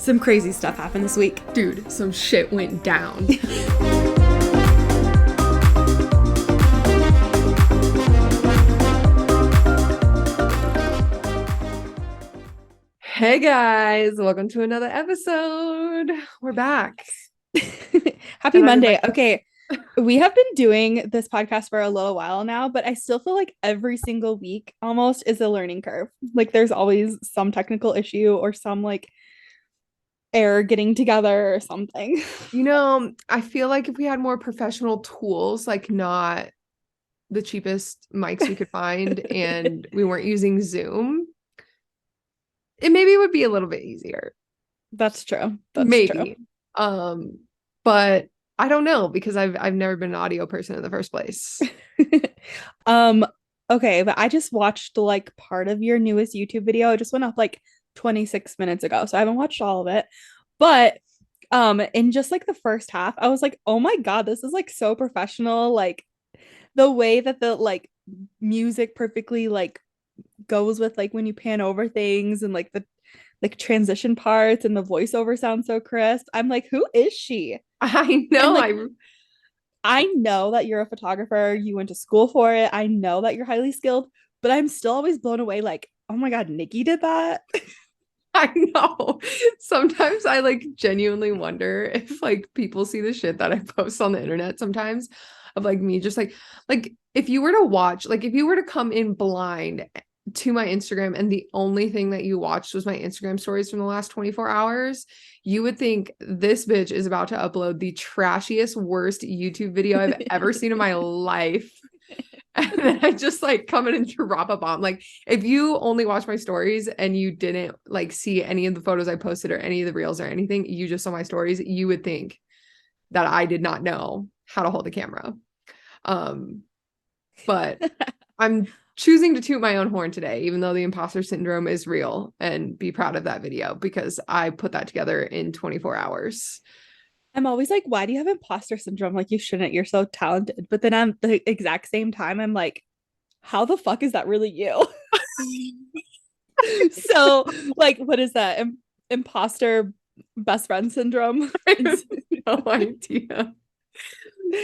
Some crazy stuff happened this week. Dude, some shit went down. Hey guys, welcome to another episode. We're back. Happy Monday. Okay, we have been doing this podcast for a little while now, but I still feel like every single week almost is a learning curve. Like there's always some technical issue or some like error getting together or something. You know, I feel like if we had more professional tools, like not the cheapest mics we could find, and we weren't using Zoom, it maybe would be a little bit easier. That's true. That's maybe. True. But I don't know because I've never been an audio person in the first place. Okay, but I just watched like part of your newest YouTube video. It just went up like 26 minutes ago, so I haven't watched all of it. But in just like the first half, I was like, "Oh my God, this is like so professional." Like the way that the like music perfectly like goes with like when you pan over things and like the like transition parts and the voiceover sounds so crisp. I'm like, who is she? I know. Like, I know that you're a photographer. You went to school for it. I know that you're highly skilled, but I'm still always blown away. Like, oh my God, Nikki did that. I know. Sometimes I like genuinely wonder if like people see the shit that I post on the internet sometimes of like me just like if you were to watch, like if you were to come in blind to my Instagram and the only thing that you watched was my Instagram stories from the last 24 hours, you would think this bitch is about to upload the trashiest, worst YouTube video I've ever seen in my life. And then I just like come in and drop a bomb. Like if you only watch my stories and you didn't like see any of the photos I posted or any of the reels or anything, you just saw my stories, you would think that I did not know how to hold a camera. But I'm choosing to toot my own horn today, even though the imposter syndrome is real, and be proud of that video because I put that together in 24 hours. I'm always like, why do you have imposter syndrome? Like, you shouldn't. You're so talented. But then at the exact same time, I'm like, how the fuck is that really you? So, like, what is that? Imposter best friend syndrome? I have no idea.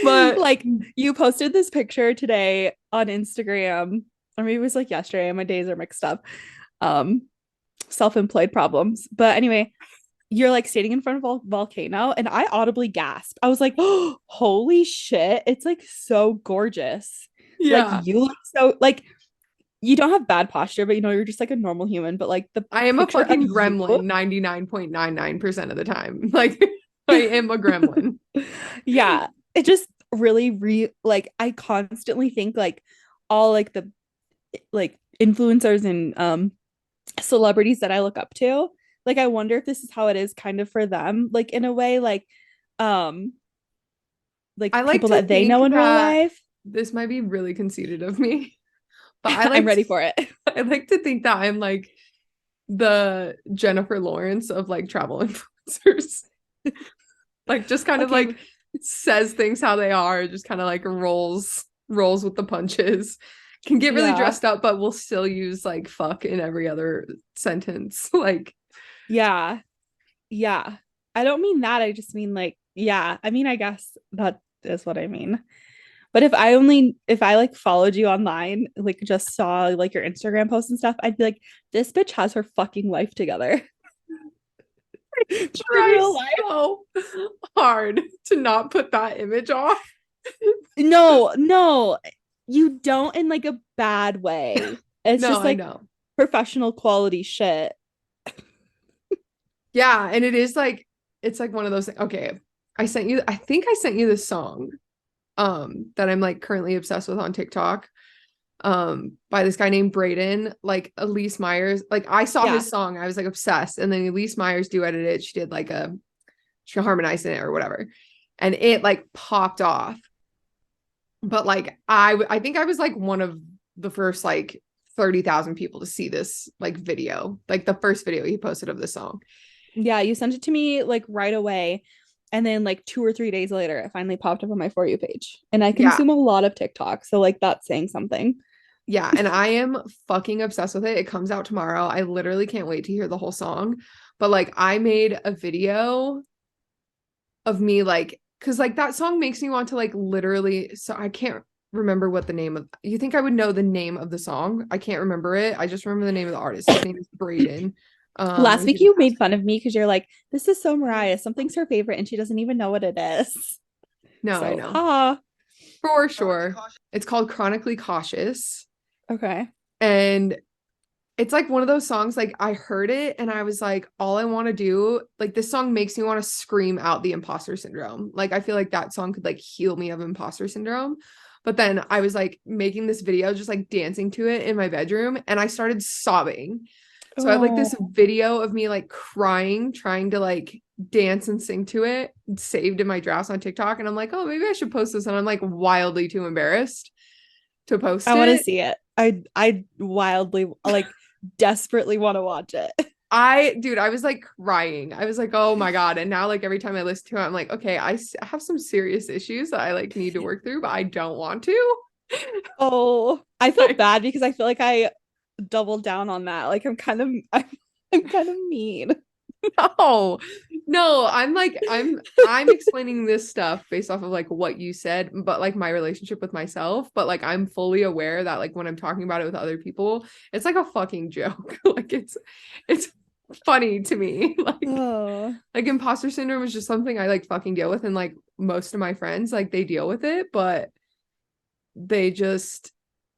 But like, you posted this picture today on Instagram, or maybe it was like yesterday. My days are mixed up. Self-employed problems. But anyway, you're like standing in front of a volcano and I audibly gasped. I was like, oh, holy shit. It's like so gorgeous. yeah, like you look so like you don't have bad posture, but you know, you're just like a normal human. But like the I am a fucking gremlin you, 99.99% of the time. Like I am a gremlin. yeah, it just really like I constantly think like all like the like influencers and celebrities that I look up to, like I wonder if this is how it is kind of for them, like in a way, um like I like people to that they know in real life. this might be really conceited of me, but I like I'm ready for it. I like to think that I'm like the Jennifer Lawrence of like travel influencers. Like just kind of like says things how they are, just kind of like rolls with the punches. Can get really dressed up, but will still use like fuck in every other sentence. Like yeah. I don't mean that. I just mean like, yeah. I mean, I guess that is what I mean. But if I like followed you online, like just saw like your Instagram posts and stuff, I'd be like, this bitch has her fucking life together. try so hard to not put that image off. No, you don't in like a bad way. It's just like professional quality shit. Yeah, and it is like it's like one of those things. Okay, I think I sent you this song that I'm like currently obsessed with on TikTok by this guy named Brayden. Like Elise Myers, like I saw his song, I was like obsessed, and then Elise Myers duetted it. She did like she harmonized in it or whatever, and it like popped off. But like I think I was like one of the first like 30,000 people to see this like video, like the first video he posted of this song. Yeah, you sent it to me like right away. And then like 2 or 3 days later, it finally popped up on my For You page. And I consume a lot of TikTok. So like that's saying something. Yeah, and I am fucking obsessed with it. It comes out tomorrow. I literally can't wait to hear the whole song. but like I made a video of me like, because like that song makes me want to like literally, so I can't remember what the name of, you think I would know the name of the song? I can't remember it. I just remember the name of the artist. His name is Braden. Last week you made fun of me because you're like, this is so Mariah. Something's her favorite and she doesn't even know what it is. No, I So, know. ha. For sure. It's called Chronically Cautious. Okay. And it's like one of those songs, like I heard it and I was like, all I want to do, like this song makes me want to scream out the imposter syndrome. Like I feel like that song could like heal me of imposter syndrome. But then I was like making this video, just like dancing to it in my bedroom, and I started sobbing. So I had like this video of me like crying, trying to like dance and sing to it, saved in my drafts on TikTok. And I'm like, oh, maybe I should post this. And I'm like wildly too embarrassed to post I it. want to see it. I wildly like desperately want to watch it. Dude, I was like crying. I was like, oh my God. And now like every time I listen to it, I'm like, okay, I have some serious issues that I like need to work through, but I don't want to. Oh, I feel bad because I feel like I doubled down on that. Like I'm kind of mean. No, I'm explaining this stuff based off of like what you said, but like my relationship with myself, but like I'm fully aware that like when I'm talking about it with other people, it's like a fucking joke. Like it's funny to me. Like imposter syndrome is just something I like fucking deal with, and like most of my friends like they deal with it, but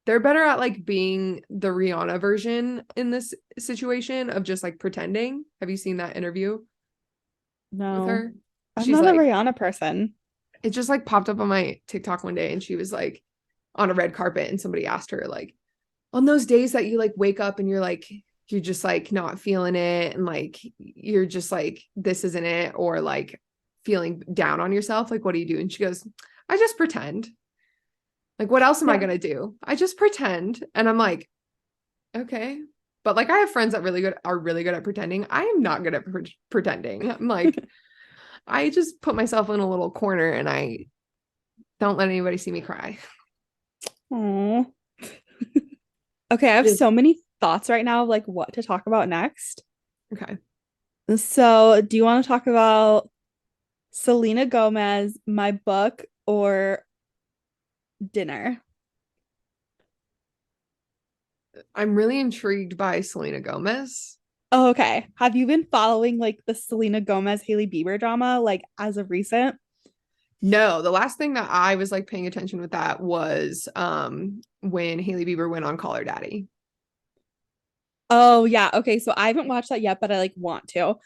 they're better at like being the Rihanna version in this situation of just like pretending. Have you seen that interview with No, her? I'm She's not a like, Rihanna person. it just like popped up on my TikTok one day, and she was like on a red carpet, and somebody asked her like, on those days that you like wake up and you're just like not feeling it, and like you're just like, this isn't it, or like feeling down on yourself, like what do you do? And she goes, I just pretend. Like, what else am I gonna do? I just pretend. And I'm like, okay. But like I have friends that are really good at pretending. I am not good at pretending. I'm like, I just put myself in a little corner and I don't let anybody see me cry. Oh. Okay, I have so many thoughts right now of like what to talk about next. Okay. So, do you want to talk about Selena Gomez, my book, or dinner? I'm really intrigued by Selena Gomez. Oh, okay. Have you been following like the Selena Gomez Hailey Bieber drama like as of recent? No, the last thing that I was like paying attention with that was when Hailey Bieber went on Call Her Daddy. Oh, yeah. Okay, so I haven't watched that yet, but I like want to.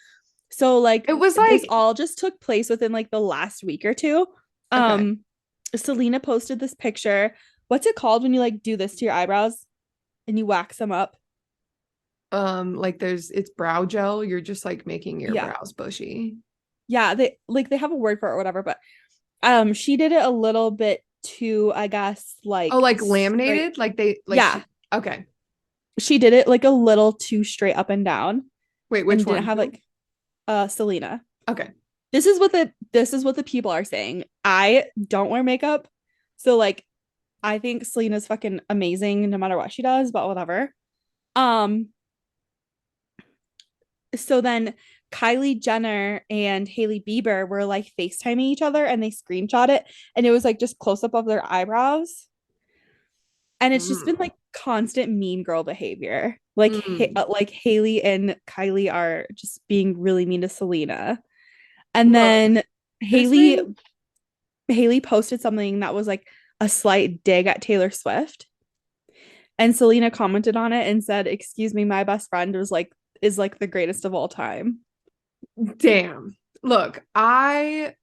So like It was this like, all just took place within like the last week or two. okay. Selena posted this picture. What's it called when you like do this to your eyebrows and you wax them up? Like it's brow gel. You're just like making your Yeah. brows bushy. Yeah, they have a word for it or whatever, but she did it a little bit too, I guess, Oh, like like straight. laminated? Like they like Yeah, okay. she did it like a little too straight up and down Wait, and which didn't one? have like Selena. Okay. This is what the people are saying. I don't wear makeup. So like I think Selena's fucking amazing no matter what she does, but whatever. Um so then Kylie Jenner and Hailey Bieber were like FaceTiming each other and they screenshot it and it was like just close up of their eyebrows. And it's just been like constant mean girl behavior. Like Hailey and Kylie are just being really mean to Selena. And Look, then this Haley thing, Haley posted something that was like a slight dig at Taylor Swift. And Selena commented on it and said, "Excuse me, my best friend was like is like the greatest of all time." damn. Look, I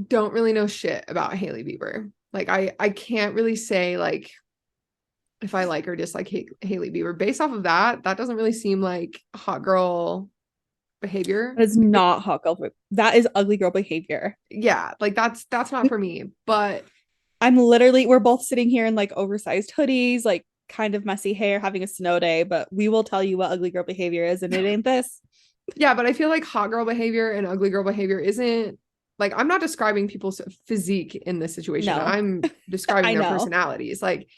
don't really know shit about Hailey Bieber. Like I can't really say like if I like or dislike Hailey Bieber. Based off of that, that doesn't really seem like hot girl behavior. That is not hot girl. That is ugly girl behavior. Yeah, like that's not for me. But We're both sitting here in like oversized hoodies, like kind of messy hair, having a snow day, but we will tell you what ugly girl behavior is, and it ain't this. yeah, but I feel like hot girl behavior and ugly girl behavior isn't like, I'm not describing people's physique in this situation. No, I'm describing I their know. personalities. Like,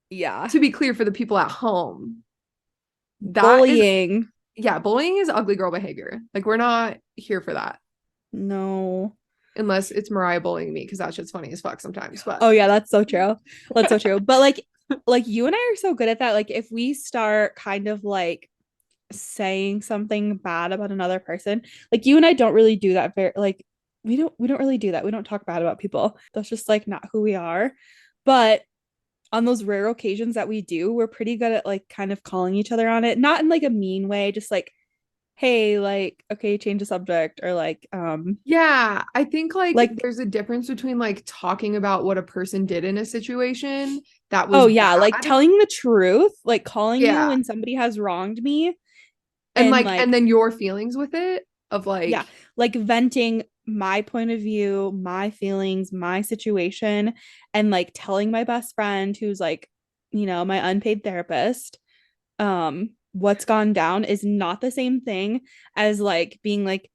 Yeah. to be clear for the people at home, that is Bullying. Yeah, bullying is ugly girl behavior. Like we're not here for that. No. Unless it's Mariah bullying me, because that shit's funny as fuck sometimes. But Oh yeah, that's so true. That's so true. But like you and I are so good at that. Like if we start kind of like saying something bad about another person, like you and I don't really do that very like we don't really do that. We don't talk bad about people. That's just like not who we are. But on those rare occasions that we do, we're pretty good at like kind of calling each other on it. Not in like a mean way, just like, hey, like, okay, change the subject or yeah, I think like like there's a difference between like talking about what a person did in a situation that was oh yeah, like bad. telling the truth, like calling you Yeah. when somebody has wronged me and And like then your feelings with it of yeah, like, like venting my point of view, my feelings, my situation, and like telling my best friend who's like, my unpaid therapist, what's gone down is not the same thing as like being like,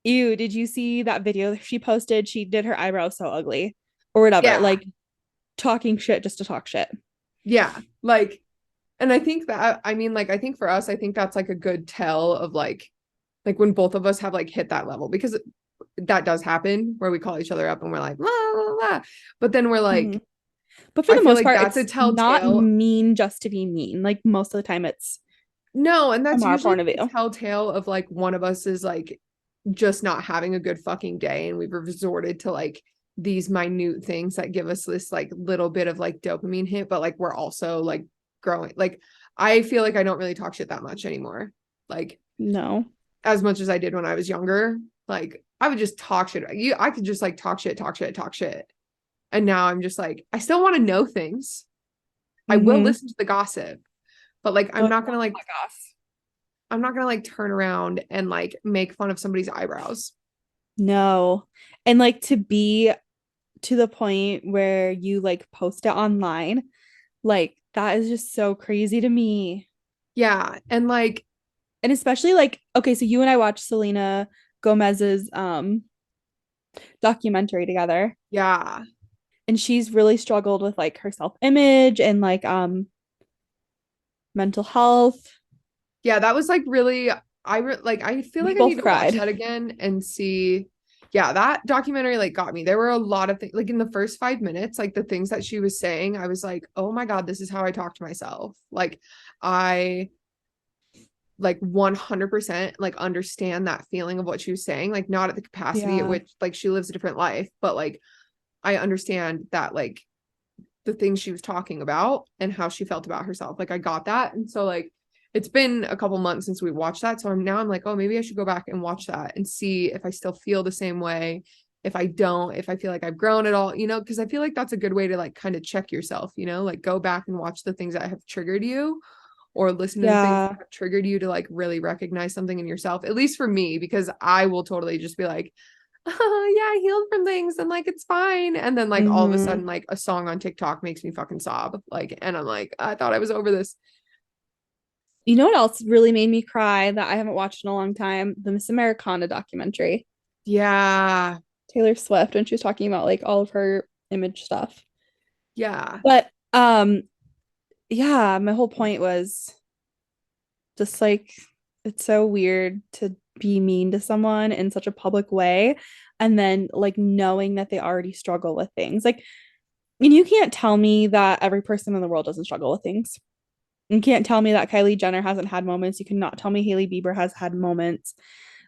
ew, did you see that video she posted? She did her eyebrows so ugly or whatever. yeah, Like talking shit just to talk shit. yeah. Like, and I think that, I mean, like, I think for us, I think that's like a good tell of like when both of us have like hit that level because that does happen where we call each other up and we're like, la, la, la. But then we're Mm-hmm. like, But for I the feel most like part, that's a it's not telltale. mean just to be mean. Like most of the time, it's No, and from that's our usually point of like a view. telltale of like one of us is like just not having a good fucking day and we've resorted to like these minute things that give us this like little bit of like dopamine hit, but like we're also like growing. Like I feel like I don't really talk shit that much anymore. Like No, as much as I did when I was younger. Like I would just talk shit. I could just like talk shit, talk shit, talk shit. And now I'm just like, I still want to know things. I will mm-hmm. listen to the gossip, but like Don't want that goss. I'm not gonna like turn around and like make fun of somebody's eyebrows. No, and like to be to the point where you like post it online, like that is just so crazy to me. Yeah. And like, And especially like, okay, so you and I watched Selena Gomez's documentary together, yeah. and she's really struggled with like her self-image and like mental health. Yeah, that was like really like I feel We like I need both to watch cried. that again and see. Yeah, that documentary like got me. There were a lot of things like in the first 5 minutes, like the things that she was saying, I was like, oh my God, this is how I talk to myself. Like I like 100% like understand that feeling of what she was saying, like not at the capacity at Yeah. which like she lives a different life, but like I understand that like the things she was talking about and how she felt about herself. Like I got that. And so like it's been a couple months since we watched that. So I'm like, oh, maybe I should go back and watch that and see if I still feel the same way. If I don't, if I feel like I've grown at all, because I feel like that's a good way to like kind of check yourself, like go back and watch the things that have triggered you or listen to the things that Yeah. have triggered you to like really recognize something in yourself, at least for me, because I will totally just be like, oh yeah, I healed from things and like it's fine. And then like all of a Mm-hmm. sudden, like a song on TikTok makes me fucking sob. Like, and I'm like, I thought I was over this. You know what else really made me cry that I haven't watched in a long time? The Miss Americana documentary. Yeah. Taylor Swift when she was talking about like all of her image stuff. Yeah. But yeah, my whole point was just like it's so weird to be mean to someone in such a public way and then like knowing that they already struggle with things. Like, and you can't tell me that every person in the world doesn't struggle with things. You can't tell me that Kylie Jenner hasn't had moments. You cannot tell me Hailey Bieber has had moments.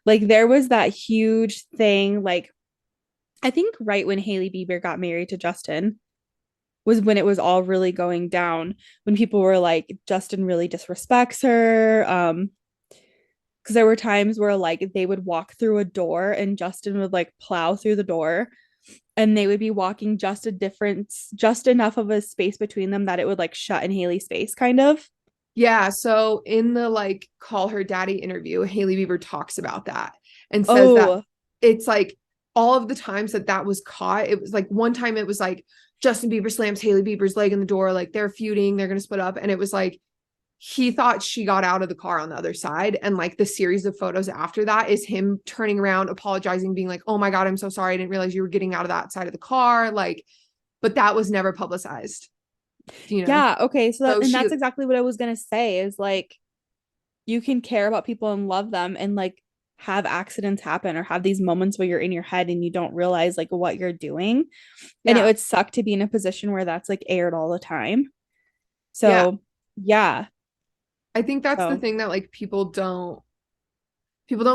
Like there was that huge thing, like I think right when Hailey Bieber got married to Justin was when it was all really going down. When people were like, Justin really disrespects her. Because there were times where like they would walk through a door and Justin would like plow through the door and they would be walking just enough of a space between them that it would like shut in Hailey's face, kind of. Yeah. So in the like Call Her Daddy interview, Hailey Bieber talks about that and says that Oh, it's like all of the times that that was caught, it was like one time it was like Justin Bieber slams Hailey Bieber's leg in the door, like they're feuding, they're going to split up. And it was like, he thought she got out of the car on the other side. And like the series of photos after that is him turning around, apologizing, being like, oh my God, I'm so sorry. I didn't realize you were getting out of that side of the car. Like, but that was never publicized, you know? yeah. Okay. So that, So and she, that's exactly what I was going to say is like, you can care about people and love them and like have accidents happen or have these moments where you're in your head and you don't realize like what you're doing. And it Yeah. would suck to be in a position where that's like aired all the time. Yeah. So, yeah. I think that's the So, thing that like people don't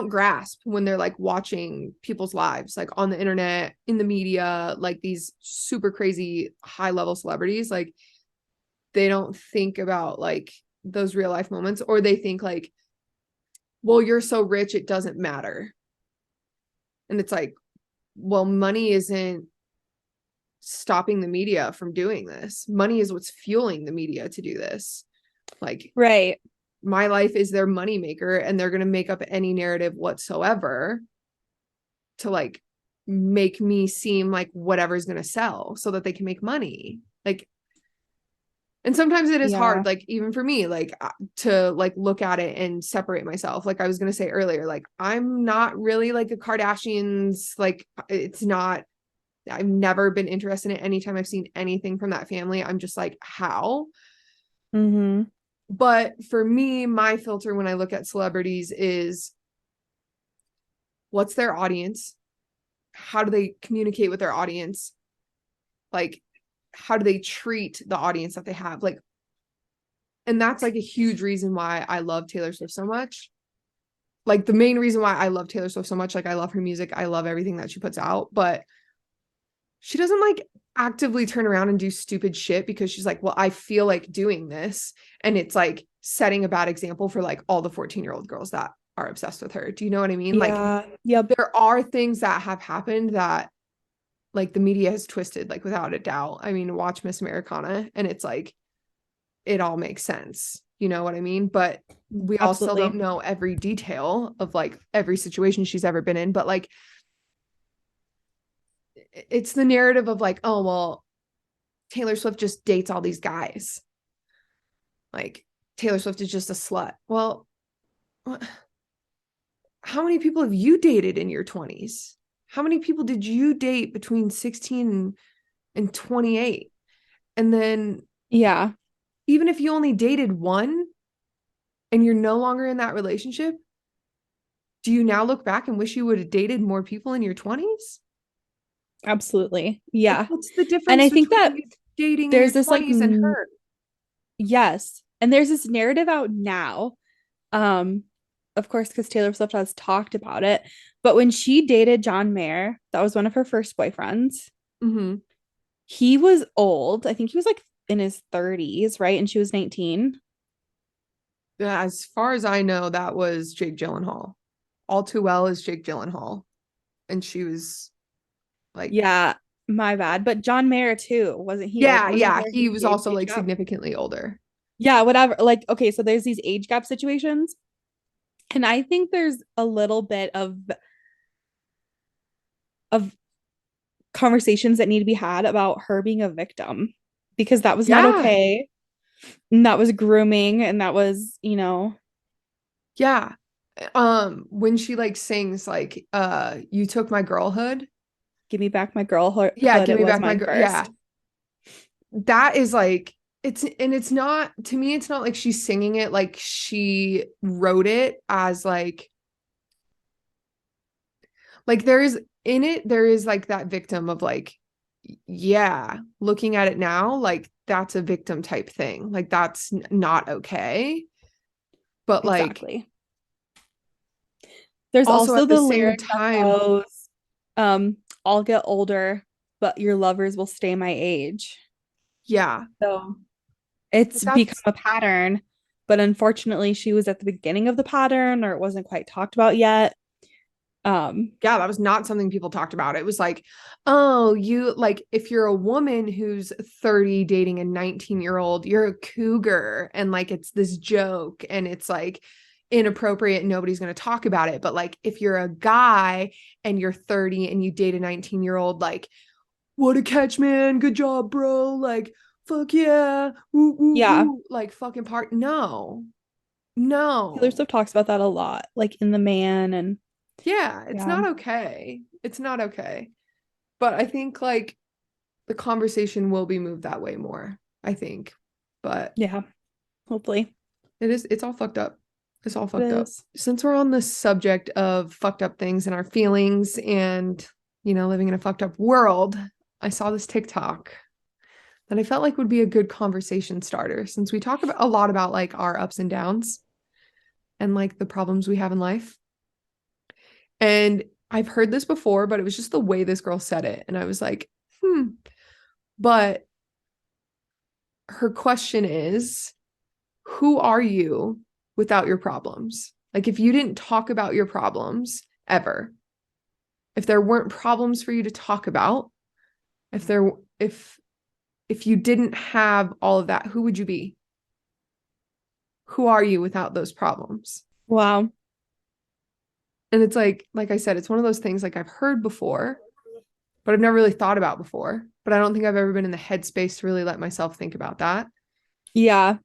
grasp when they're like watching people's lives like on the internet, in the media, like these super crazy high level celebrities, like they don't think about like those real life moments, or they think like, well, you're so rich it doesn't matter. And it's like, well, money isn't stopping the media from doing this. Money is what's fueling the media to do this. Like right. my life is their moneymaker, and they're going to make up any narrative whatsoever to like make me seem like whatever's going to sell so that they can make money. Like, and sometimes it is Yeah. hard, like even for me, like to like look at it and separate myself. Like I was going to say earlier, like I'm not really like a Kardashians, like it's not, I've never been interested in it. Anytime I've seen anything from that family, I'm just like, how? Mm-hmm. But for me, my filter when I look at celebrities is what's their audience? How do they communicate with their audience? Like, how do they treat the audience that they have? Like, and that's like a huge reason why I love Taylor Swift so much. Like, the main reason why I love Taylor Swift so much, like, I love her music, I love everything that she puts out, but she doesn't like actively turn around and do stupid shit because she's like, well, I feel like doing this. And it's like setting a bad example for like all the 14-year-old girls that are obsessed with her. Do you know what I mean? Like, Yeah. Yep. there are things that have happened that like the media has twisted, like without a doubt. I mean, watch Miss Americana and it's like, it all makes sense. You know what I mean? But we all still don't Absolutely. know every detail of like every situation she's ever been in. But like, it's the narrative of like, oh, well, Taylor Swift just dates all these guys. Like, Taylor Swift is just a slut. Well, how many people have you dated in your 20s? How many people did you date between 16 and 28? And then Yeah. even if you only dated one and you're no longer in that relationship, do you now look back and wish you would have dated more people in your 20s? Absolutely. Like, Yeah. what's the And difference I think between that you dating in your there's this like 20s and her? yes. And there's this narrative out now. Um, of course, because Taylor Swift has talked about it. But when she dated John Mayer, that was one of her first boyfriends. Mm-hmm. He was old. I think he was like in his 30s, right? And she was 19. Yeah, as far as I know, that was Jake Gyllenhaal. All Too Well is Jake Gyllenhaal. And she was like, Yeah, my bad. But John Mayer too, wasn't he old? yeah, Wasn't yeah. there a He huge was also age like gap? significantly older. Yeah, whatever. Like, okay, so there's these age gap situations. And I think there's a little bit of conversations that need to be had about her being a victim because that was not Yeah, okay. And that was grooming and that was, yeah. When she like sings like you took my girlhood. give me back my girlhood. Yeah, give It me was back my mine girl. Yeah. first. That is like it's not, to me, it's not like she's singing it like she wrote it as like there is in it, there is like that victim of like, yeah, looking at it now, like that's a victim type thing. Like that's not okay. But like Exactly. There's also also at the the same lyric that time, goes, I'll get older, but your lovers will stay my age. yeah, So it's become that's a pattern, but unfortunately she was at the beginning of the pattern or it wasn't quite talked about yet. Um, yeah, that was not something people talked about. It was like, oh, you like if you're a woman who's 30 dating a 19-year-old, you're a cougar. And like it's this joke and it's like inappropriate. Nobody's going to talk about it. But like if you're a guy and you're 30 and you date a 19-year-old, like, what a catch, man. Good job, bro. Like, fuck yeah. Woo, woo, yeah, woo. Like fucking part. No, Taylor no. Swift talks about that a lot, like in The Man and Yeah, it's yeah. not okay. It's not okay. But I think like the conversation will be moved that way more, I think. But Yeah, hopefully. it's all fucked up. It's all It fucked up. is. Since we're on the subject of fucked up things and our feelings and, living in a fucked up world, I saw this TikTok that I felt like would be a good conversation starter since we talk about a lot about like our ups and downs and like the problems we have in life. And I've heard this before, but it was just the way this girl said it. And I was like, But her question is, who are you without your problems? Like if you didn't talk about your problems ever, if there weren't problems for you to talk about, if you didn't have all of that, who would you be? Who are you without those problems? Wow. And it's like I said, it's one of those things like I've heard before, but I've never really thought about before. But I don't think I've ever been in the headspace to really let myself think about that. Yeah.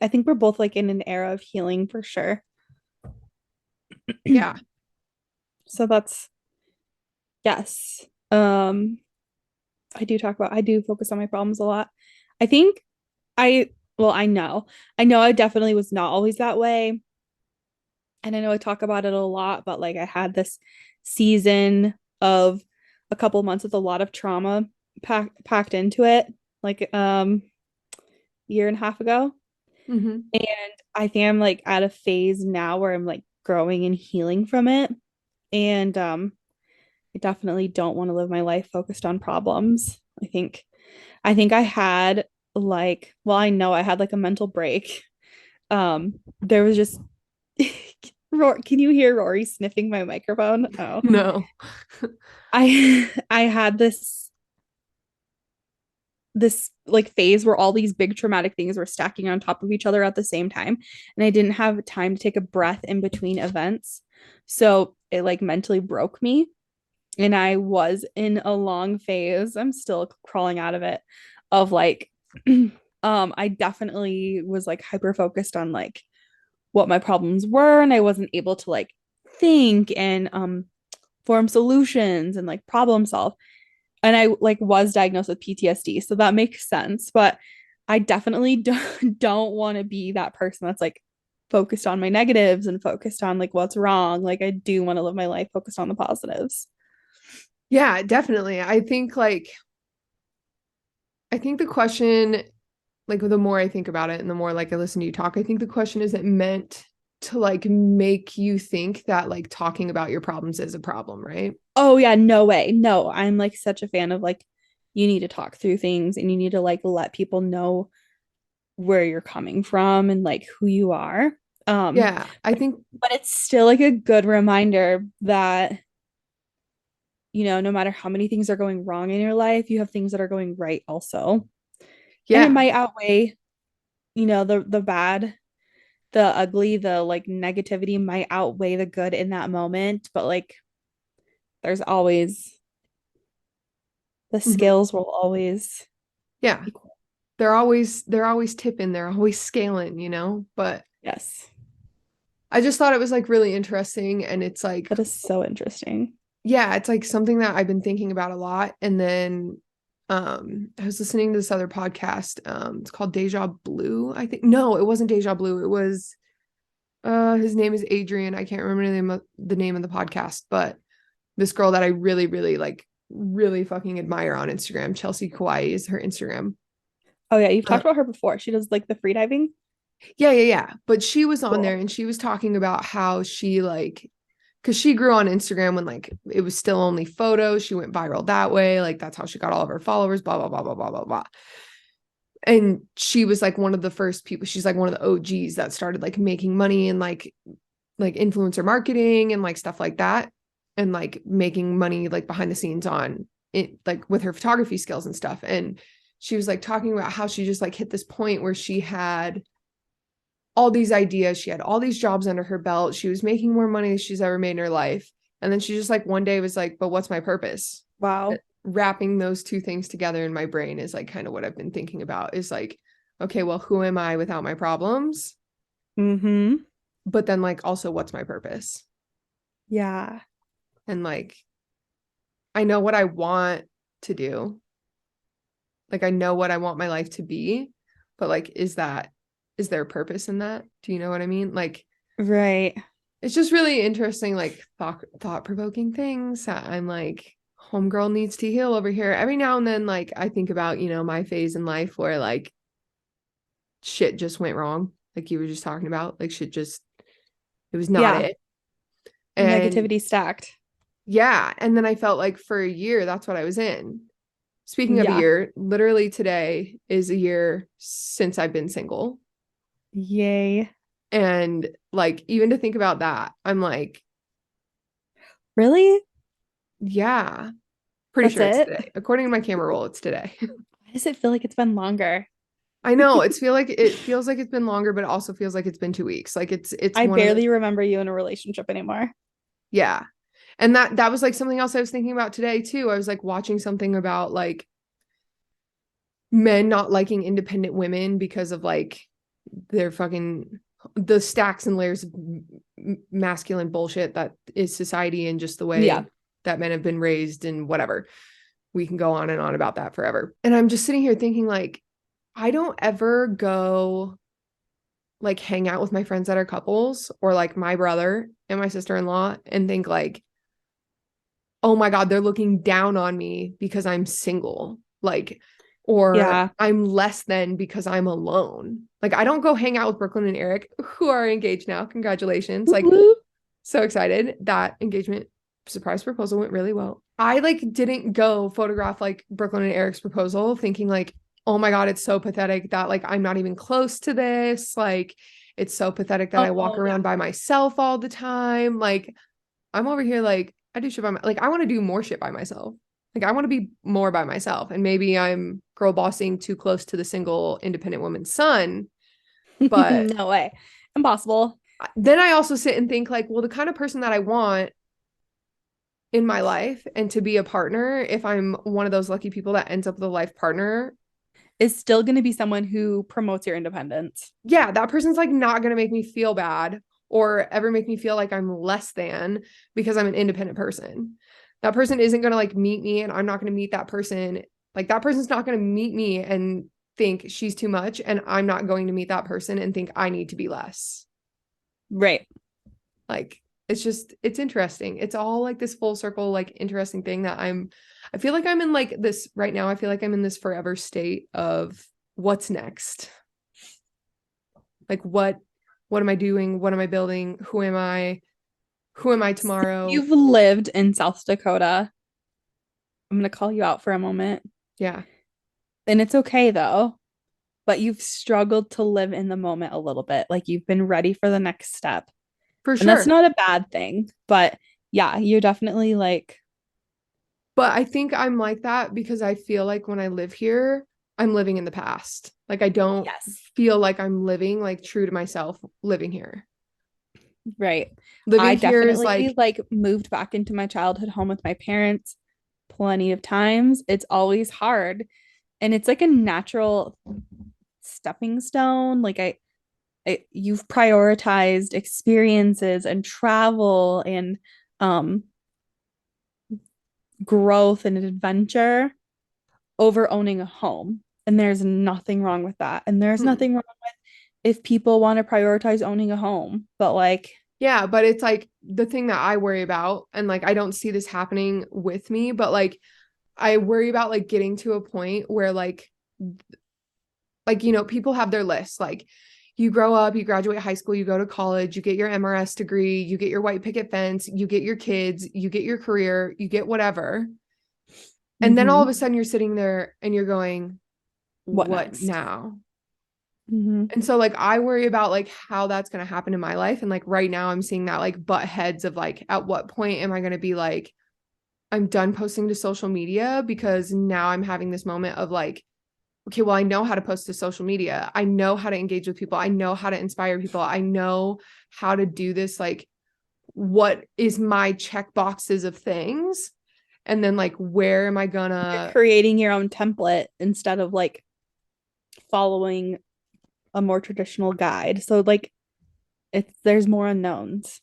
I think we're both like in an era of healing for sure. Yeah. So that's yes. I do focus on my problems a lot. I think I know. I know I definitely was not always that way. And I know I talk about it a lot, but like I had this season of a couple months with a lot of trauma packed into it, like year and a half ago. Mm-hmm. And I think I'm like at a phase now where I'm like growing and healing from it. And I definitely don't want to live my life focused on problems. I think I had like, well, I know I had like a mental break. There was just can you hear Rory sniffing my microphone? Oh. No. I had this like phase where all these big traumatic things were stacking on top of each other at the same time, and I didn't have time to take a breath in between events. So it like mentally broke me, and I was in a long phase. I'm still crawling out of it of like I definitely was like hyper focused on like what my problems were, and I wasn't able to like think and form solutions and like problem solve. And I like was diagnosed with PTSD, so that makes sense. But I definitely don't want to be that person that's like focused on my negatives and focused on like what's wrong. Like I do want to live my life focused on the positives. Yeah, definitely. I think the question, like the more I think about it and the more like I listen to you talk, I think the question isn't meant to like make you think that like talking about your problems is a problem, right? Oh yeah, no way. No, I'm like such a fan of like you need to talk through things and you need to like let people know where you're coming from and like who you are. Um, Yeah, I think but it's still like a good reminder that no matter how many things are going wrong in your life, you have things that are going right also. And it yeah. might outweigh, the bad, the ugly, the like negativity might outweigh the good in that moment, but like there's always the Mhm. scales will always Yeah. equal. They're always tipping, they're always scaling. But Yes. I just thought it was like really interesting and it's like That is so interesting. yeah, it's like something that I've been thinking about a lot. And then I was listening to this other podcast. It's called Deja Blue, I think. No, it wasn't Deja Blue. It was his name is Adrian. I can't remember the name of the podcast, but this girl that I really, really like really fucking admire on Instagram, Chelsea Kauai is her Instagram. Oh yeah, you've Uh, talked about her before. She does like the free diving. yeah, yeah, yeah. But she was on there Cool. and she was talking about how she like because she grew on Instagram when like it was still only photos. She went viral that way. Like that's how she got all of her followers, blah, blah, blah, blah, blah, blah, blah. And she was like one of the first people, she's like one of the OGs that started like making money and like influencer marketing and like stuff like that. And like making money like behind the scenes on it, like with her photography skills and stuff. And she was like talking about how she just like hit this point where she had all these ideas. She had all these jobs under her belt. She was making more money than she's ever made in her life. And then she just like one day was like, but what's my purpose? Wow. Wrapping those two things together in my brain is like kind of what I've been thinking about is like, okay, well, who am I without my problems? Mm-hmm. But then like also what's my purpose? Yeah. And like, I know what I want to do. Like I know what I want my life to be, but like, is there a purpose in that? Do you know what I mean? Like, Right. It's just really interesting, like thought-provoking things that I'm like, homegirl needs to heal over here. Every now and then, like I think about, my phase in life where like shit just went wrong. Like you were just talking about, like it was not Yeah. it. And Negativity stacked. yeah. And then I felt like for a year, that's what I was in. Speaking of a Yeah. year, literally today is a year since I've been single. Yay. And like, even to think about that, I'm like, Really? yeah, pretty That's sure it's it? today. According to my camera roll, it's today. Why does it feel like it's been longer? I know it feels like it's been longer, but it also feels like it's been 2 weeks. Like it's I one of those, barely remember you in a relationship anymore. yeah. And that was like something else I was thinking about today too. I was like watching something about like men not liking independent women because of like their fucking the stacks and layers of masculine bullshit that is society and just the Yeah. way that men have been raised and whatever. We can go on and on about that forever. And I'm just sitting here thinking like I don't ever go like hang out with my friends that are couples or like my brother and my sister-in-law and think like, oh my God, they're looking down on me because I'm single. Like, or Yeah. I'm less than because I'm alone. Like, I don't go hang out with Brooklyn and Eric, who are engaged now. Congratulations. Like, Woo-woo. so excited. That engagement surprise proposal went really well. I like didn't go photograph like Brooklyn and Eric's proposal thinking like, oh my God, it's so pathetic that like I'm not even close to this. Like, it's so pathetic that I walk Oh, around by myself all the time. Like, I'm over here like I do shit by my like I want to do more shit by myself. Like I want to be more by myself. And maybe I'm girl bossing too close to the single independent woman's son. yeah. But No way. Impossible. then I also sit and think like, well, the kind of person that I want in my life and to be a partner, if I'm one of those lucky people that ends up with a life partner, Is still going to be someone who promotes your independence. yeah, that person's like not going to make me feel bad or ever make me feel like I'm less than because I'm an independent person. That person isn't going to like meet me and I'm not going to meet that person. Like that person's not going to meet me and think she's too much and I'm not going to meet that person and think I need to be less. Right. Like it's interesting. It's all like this full circle like interesting thing that I feel like I'm in like this right now. I feel like I'm in this forever state of what's next. Like what am I doing? What am I building? Who am I? Who am I tomorrow? You've lived in South Dakota. I'm going to call you out for a moment. Yeah, And it's okay though. But you've struggled to live in the moment a little bit. Like you've been ready for the next step. for And that's sure. not a bad thing. But yeah, you're definitely like, But I think I'm like that because I feel like when I live here, I'm living in the past. Like I don't yes, feel like I'm living like true to myself living here. right. I Living here is definitely like, like moved back into my childhood home with my parents plenty of times. It's always hard. And it's like a natural stepping stone. Like you've prioritized experiences and travel and um growth and adventure over owning a home. And there's nothing wrong with that. And there's hmm. nothing wrong with if people want to prioritize owning a home. But like, Yeah, but it's like the thing that I worry about, and like I don't see this happening with me, but like I worry about like getting to a point where people have their lists. Like you grow up, you graduate high school, you go to college, you get your MRS degree, you get your white picket fence, you get your kids, you get your career, you get whatever. And then all of mm-hmm. a sudden you're sitting there and you're going, What what next? now? Mm-hmm. And so like I worry about like how that's going to happen in my life. And like right now I'm seeing that like butt heads of like at what point am I going to be like I'm done posting to social media because now I'm having this moment of like, okay, well, I know how to post to social media. I know how to engage with people. I know how to inspire people. I know how to do this. Like, what is my check boxes of things? And then like, where am I You're gonna, creating your own template instead of like following a more traditional guide. So like it's there's more unknowns.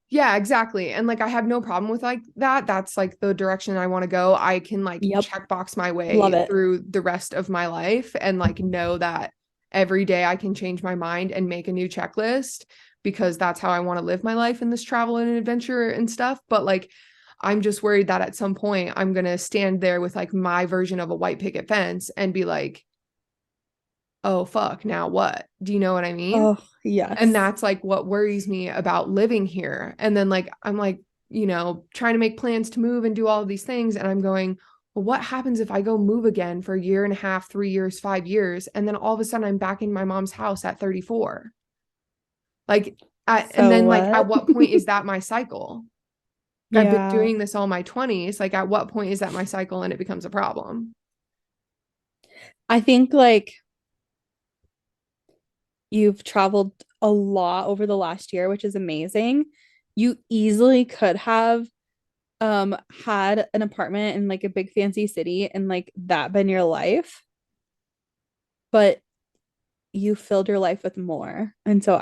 yeah, exactly. And like, I have no problem with like that. That's like the direction I want to go. I can like Yep. check box my Love way it. through the rest of my life and like know that every day I can change my mind and make a new checklist because that's how I want to live my life in this travel and adventure and stuff. But like, I'm just worried that at some point I'm going to stand there with like my version of a white picket fence and be like, oh, fuck, now what? Do you know what I mean? Oh, And yes. that's like what worries me about living here. And then like, I'm like, trying to make plans to move and do all of these things. And I'm going, well, what happens if I go move again for a year and a half, 3 years, 5 years? And then all of a sudden I'm back in my mom's house at 34. Like, and So then like, what? at what point is that my cycle? I've been Yeah. doing this all my 20s. Like, at what point is that my cycle and it becomes a problem? I think like you've traveled a lot over the last year, which is amazing. You easily could have had an apartment in like a big fancy city and like that been your life, but you filled your life with more. And so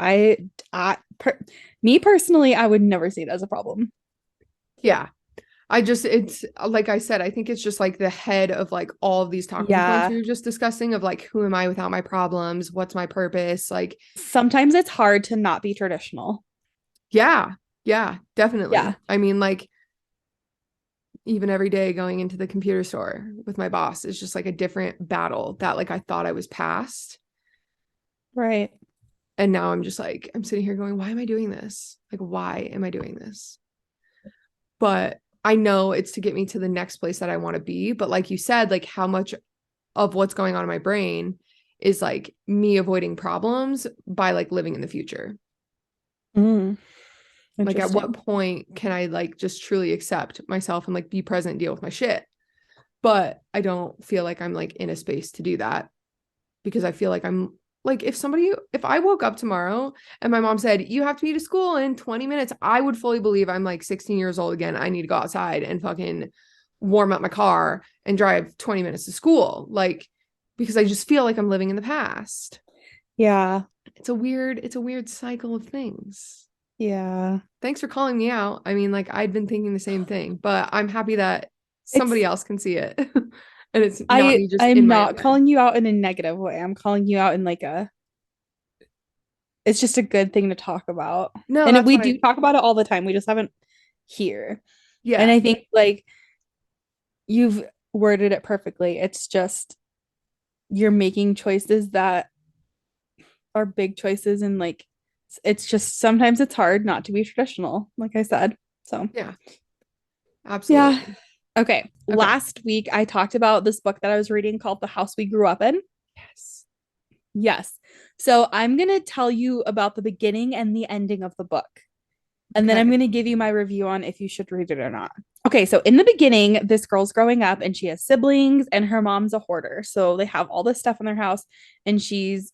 me personally, I would never see it as a problem. Yeah. It's like I said, I think it's just like the head of like all of these talking points Yeah. we were just discussing of like, who am I without my problems? What's my purpose? Like, Sometimes it's hard to not be traditional. yeah, yeah, Yeah. definitely. I mean, like, even every day going into the computer store with my boss is just like a different battle that like I thought I was past. Right. And now I'm just like, I'm sitting here going, why am I doing this? Like, why am I doing this? But I know it's to get me to the next place that I want to be. But like you said, like how much of what's going on in my brain is like me avoiding problems by like living in the future. Mm, Like at what interesting. point can I like just truly accept myself and like be present and deal with my shit? But I don't feel like I'm like in a space to do that because I feel like I'm like if I woke up tomorrow and my mom said you have to be to school in 20 minutes, I would fully believe I'm like 16 years old again. I need to go outside and fucking warm up my car and drive 20 minutes to school. Like, because I just feel like I'm living in the past. Yeah. It's a weird cycle of things. Yeah. Thanks for calling me out. I mean, like I'd been thinking the same thing, but I'm happy that somebody It's else can see it. And it's not I me just in I'm my not own head. calling you out in a negative way. I'm calling you out in like a it's just a good thing to talk about. No, And that's we what I do talk about it all the time. We just haven't here. And yeah. I think like you've worded it perfectly. It's just you're making choices that are big choices and like it's just sometimes it's hard not to be traditional, like I said. So, Yeah, yeah. absolutely. Okay. Okay. Last week I talked about this book that I was reading called The House We Grew Up In. Yes. Yes. So, I'm going to tell you about the beginning and the ending of the book. And then I'm Okay. going to give you my review on if you should read it or not. Okay, so in the beginning, this girl's growing up and she has siblings, and her mom's a hoarder. So they have all this stuff in their house, and she's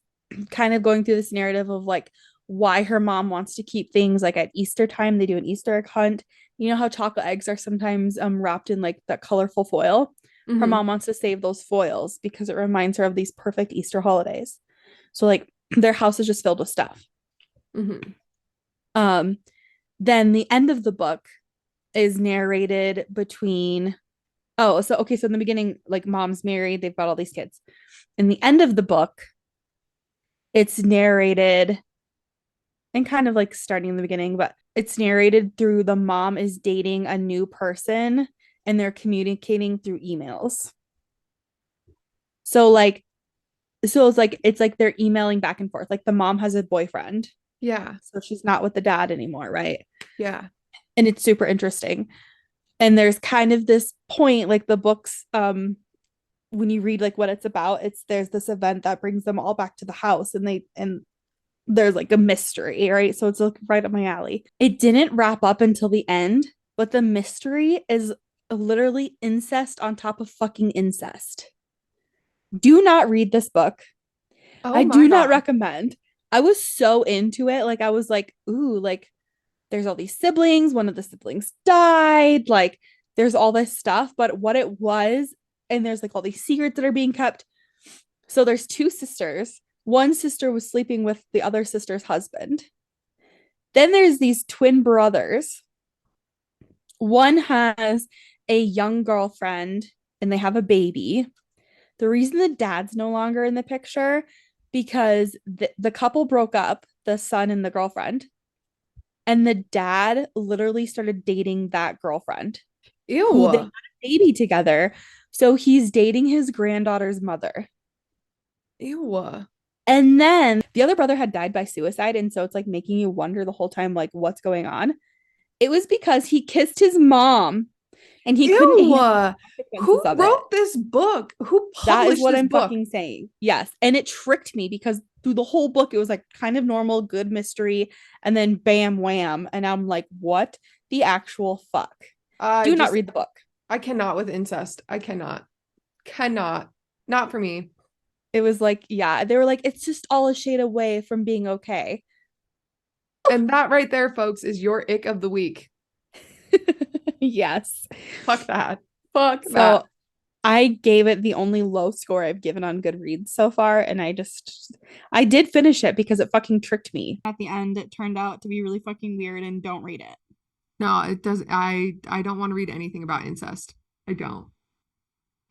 kind of going through this narrative of like why her mom wants to keep things like at Easter time. They do an Easter egg hunt. You know how chocolate eggs are sometimes wrapped in like that colorful foil? Her Mm-hmm. mom wants to save those foils because it reminds her of these perfect Easter holidays. So like their house is just filled with stuff. Mm-hmm. Um, then the end of the book is narrated between so okay, so in the beginning, like mom's married, they've got all these kids. In the end of the book, it's narrated and kind of like starting in the beginning, but it's narrated through the mom is dating a new person and they're communicating through emails. So like it's like they're emailing back and forth. Like the mom has a boyfriend, Yeah. so she's not with the dad anymore, right? Yeah. And it's super interesting. And there's kind of this point, like the books, when you read like what it's about, it's there's this event that brings them all back to the house, and there's like a mystery, right? So it's like right up my alley. It didn't wrap up until the end, but the mystery is literally incest on top of fucking incest. Do not read this book. Oh I my do not God. recommend. I was so into it. Like I was like, ooh, like there's all these siblings. One of the siblings died. Like there's all this stuff. But what it was, and there's like all these secrets that are being kept. So there's two sisters. One sister was sleeping with the other sister's husband. Then there's these twin brothers. One has a young girlfriend and they have a baby. The reason the dad's no longer in the picture because the couple broke up, the son and the girlfriend. and the dad literally started dating that girlfriend who they had Ew. a baby together. So he's dating his granddaughter's mother. Ew. And then the other brother had died by suicide. And so it's like making you wonder the whole time, like, what's going on? It was because he kissed his mom and he couldn't handle Ew. the consequences Who of it. wrote this book? Who That is published what this I'm book? fucking saying. Yes. And it tricked me because through the whole book, it was like kind of normal, good mystery. And then bam, wham. And I'm like, what the actual fuck? I Do not just read the book. I cannot with incest. I cannot. Cannot. Not for me. It was like, yeah, they were like, it's just all a shade away from being okay. And that right there, folks, is your ick of the week. Yes. Fuck that. Fuck that. So I gave it the only low score I've given on Goodreads so far. And I did finish it because it fucking tricked me. At the end, it turned out to be really fucking weird and don't read it. No, it does. I don't want to read anything about incest. I don't.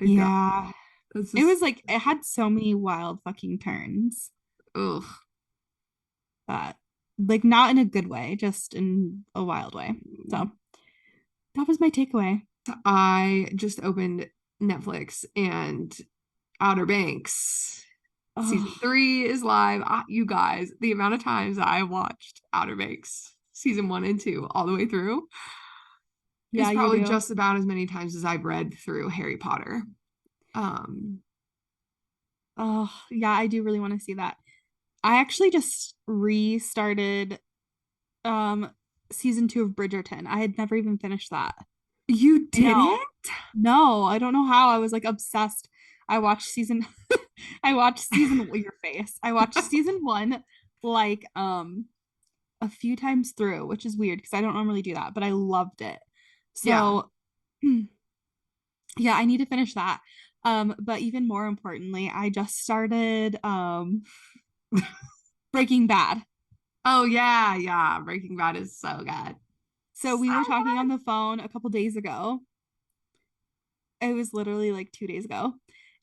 I don't. Yeah. This It is was like, it had so many wild fucking turns ugh. that, like, not in a good way, just in a wild way. So that was my takeaway. I just opened Netflix and Outer Banks season Oh, 3 is live. You guys, the amount of times I watched Outer Banks season 1 and 2 all the way through is yeah, you probably do. just about as many times as I've read through Harry Potter. Um, Oh, yeah, I do really want to see that. I actually just restarted um season 2 of Bridgerton. I had never even finished that. you I know. didn't? No, I don't know how. I was like obsessed. I watched season I watched season your face. I watched season 1 like a few times through, which is weird because I don't normally do that, but I loved it. Yeah. So yeah, I need to finish that. But even more importantly, I just started Breaking Bad. Oh yeah, yeah. Breaking Bad is so good. So we So were talking on good. the phone a couple days ago. It was literally like 2 days ago.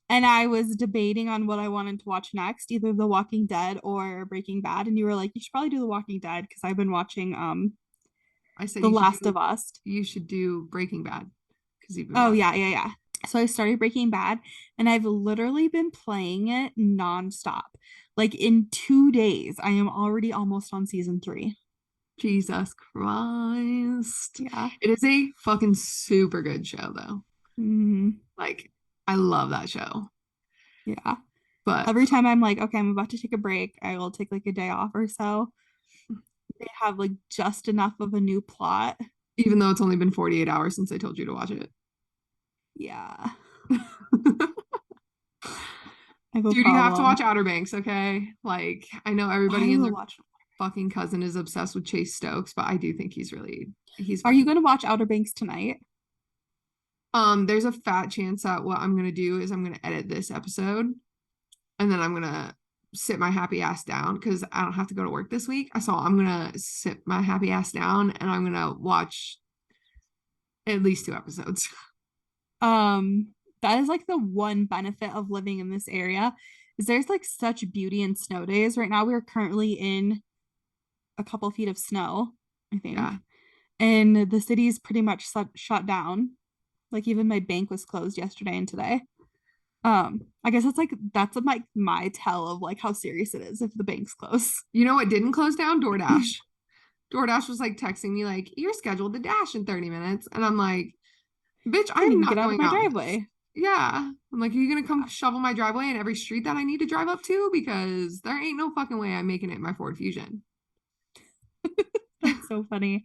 And I was debating on what I wanted to watch next, either The Walking Dead or Breaking Bad. And you were like, you should probably do The Walking Dead because I've been watching I said The Last of Us. you should do Breaking Bad because you've been Oh watching. yeah, yeah, yeah. So I started Breaking Bad and I've literally been playing it nonstop. Like in 2 days, I am already almost on season 3. Jesus Christ. Yeah. It is a fucking super good show though. Mhm. Like I love that show. Yeah. But Every time I'm like, okay, I'm about to take a break, I will take like a day off or so. They have like just enough of a new plot. even though it's only been 48 hours since I told you to watch it. Yeah. I have a Dude, you have to problem. watch Outer Banks, okay? Like, I know everybody I and will their watch. fucking cousin is obsessed with Chase Stokes, but I do think he's Are you fucking. going to watch Outer Banks tonight? There's a fat chance that what I'm gonna do is I'm gonna edit this episode and then I'm gonna sit my happy ass down because I don't have to go to work this week. So I'm gonna sit my happy ass down and I'm gonna watch at least 2 episodes. That is like the one benefit of living in this area is there's like such beauty in snow days. Right now we are currently in a couple feet of snow, I think. Yeah. And the city's pretty much shut down. Like even my bank was closed yesterday and today. I guess that's like my tell of like how serious it is if the bank's closed. You know what didn't close down? DoorDash. DoorDash was like texting me like, "You're scheduled to dash in 30 minutes." And I'm like, "Bitch, I'm Then get not out of going my out in this." driveway. Yeah. I'm like, "Are you gonna come Yeah, shovel my driveway in every street that I need to drive up to? Because there ain't no fucking way I'm making it in my Ford Fusion." that's so funny.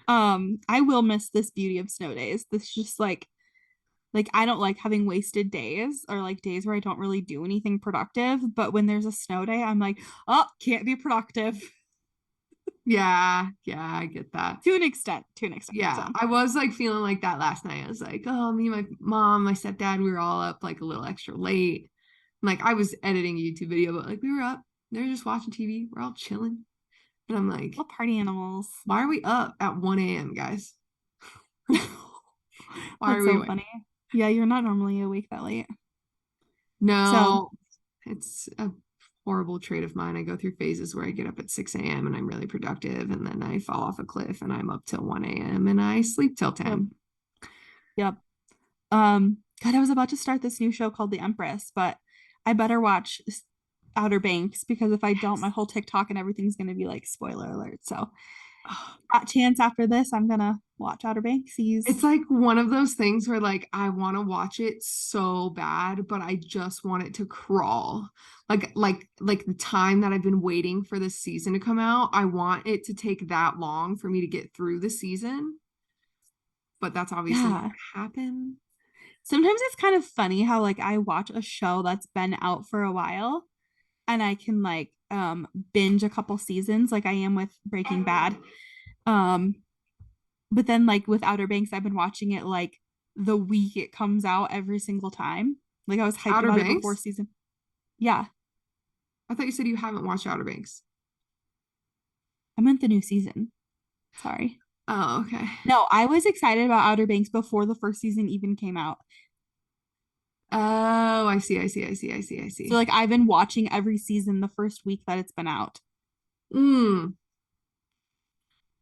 I will miss this beauty of snow days. This just like I don't like having wasted days or like days where I don't really do anything productive. But when there's a snow day, I'm like, oh, can't be productive Yeah, yeah, I get that. to an extent. To an extent. So Yeah, I was like feeling like that last night. I was like, oh, me, my mom, my stepdad, we were all up like a little extra late. Like I was editing a YouTube video, but like we were up, they were just watching TV. We're all chilling. And I'm like, all party animals. why are we up at 1 a.m., guys? Why are That's we so awake? funny. Yeah, you're not normally awake that late. So No, it's a horrible trait of mine. I go through phases where I get up at 6 a.m. and I'm really productive, and then I fall off a cliff and I'm up till 1 a.m. and I sleep till Yep. 10. Yep. God, I was about to start this new show called The Empress, but I better watch Outer Banks because if I don't, my Yes. whole TikTok and everything's gonna be like spoiler alert. So Oh, at chance after this, I'm gonna watch Outer Banksies. it's like one of those things where like I want to watch it so bad, but I just want it to crawl. Like the time that I've been waiting for this season to come out, I want it to take that long for me to get through the season, but that's obviously not Yeah. gonna happen. Sometimes it's kind of funny how like I watch a show that's been out for a while and I can like binge a couple seasons like I am with Breaking Bad. Um but then like with Outer Banks I've been watching it like the week it comes out every single time. Like I was hyped Outer about it before Banks? season. Yeah, I thought you said you haven't watched Outer Banks. I meant the new season. Sorry. Oh, okay. No, I was excited about Outer Banks before the first season even came out. Oh, I see, I see, I see, I see, I So see. like I've been watching every season the first week that it's been out. Mm.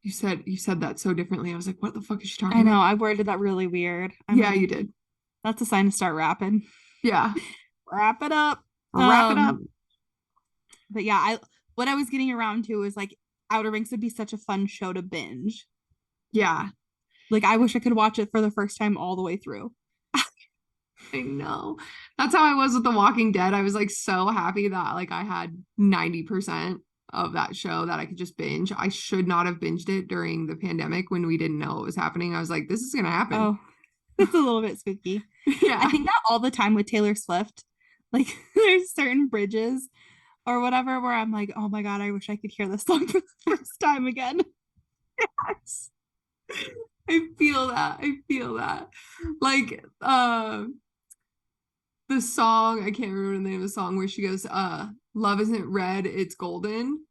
You said that so differently. I was like, what the fuck is she I talking know, about? I worded that really weird. Yeah, you did. That's a sign to start rapping. Yeah. Wrap it up. Wrap it up. But yeah, I what I was getting around to is like Outer Banks would be such a fun show to binge. Yeah. Like I wish I could watch it for the first time all the way through. I know. That's how I was with The Walking Dead. I was like so happy that like I had 90% of that show that I could just binge. I should not have binged it during the pandemic when we didn't know what was happening. I was like, this is gonna happen. Oh, it's a little bit spooky. I Yeah. think that all the time with Taylor Swift. Like there's certain bridges or whatever where I'm like, oh my God, I wish I could hear this song for the first time again. Yes. I feel that. I feel that. Like the song, I can't remember the name of the song where she goes, love isn't red, it's golden.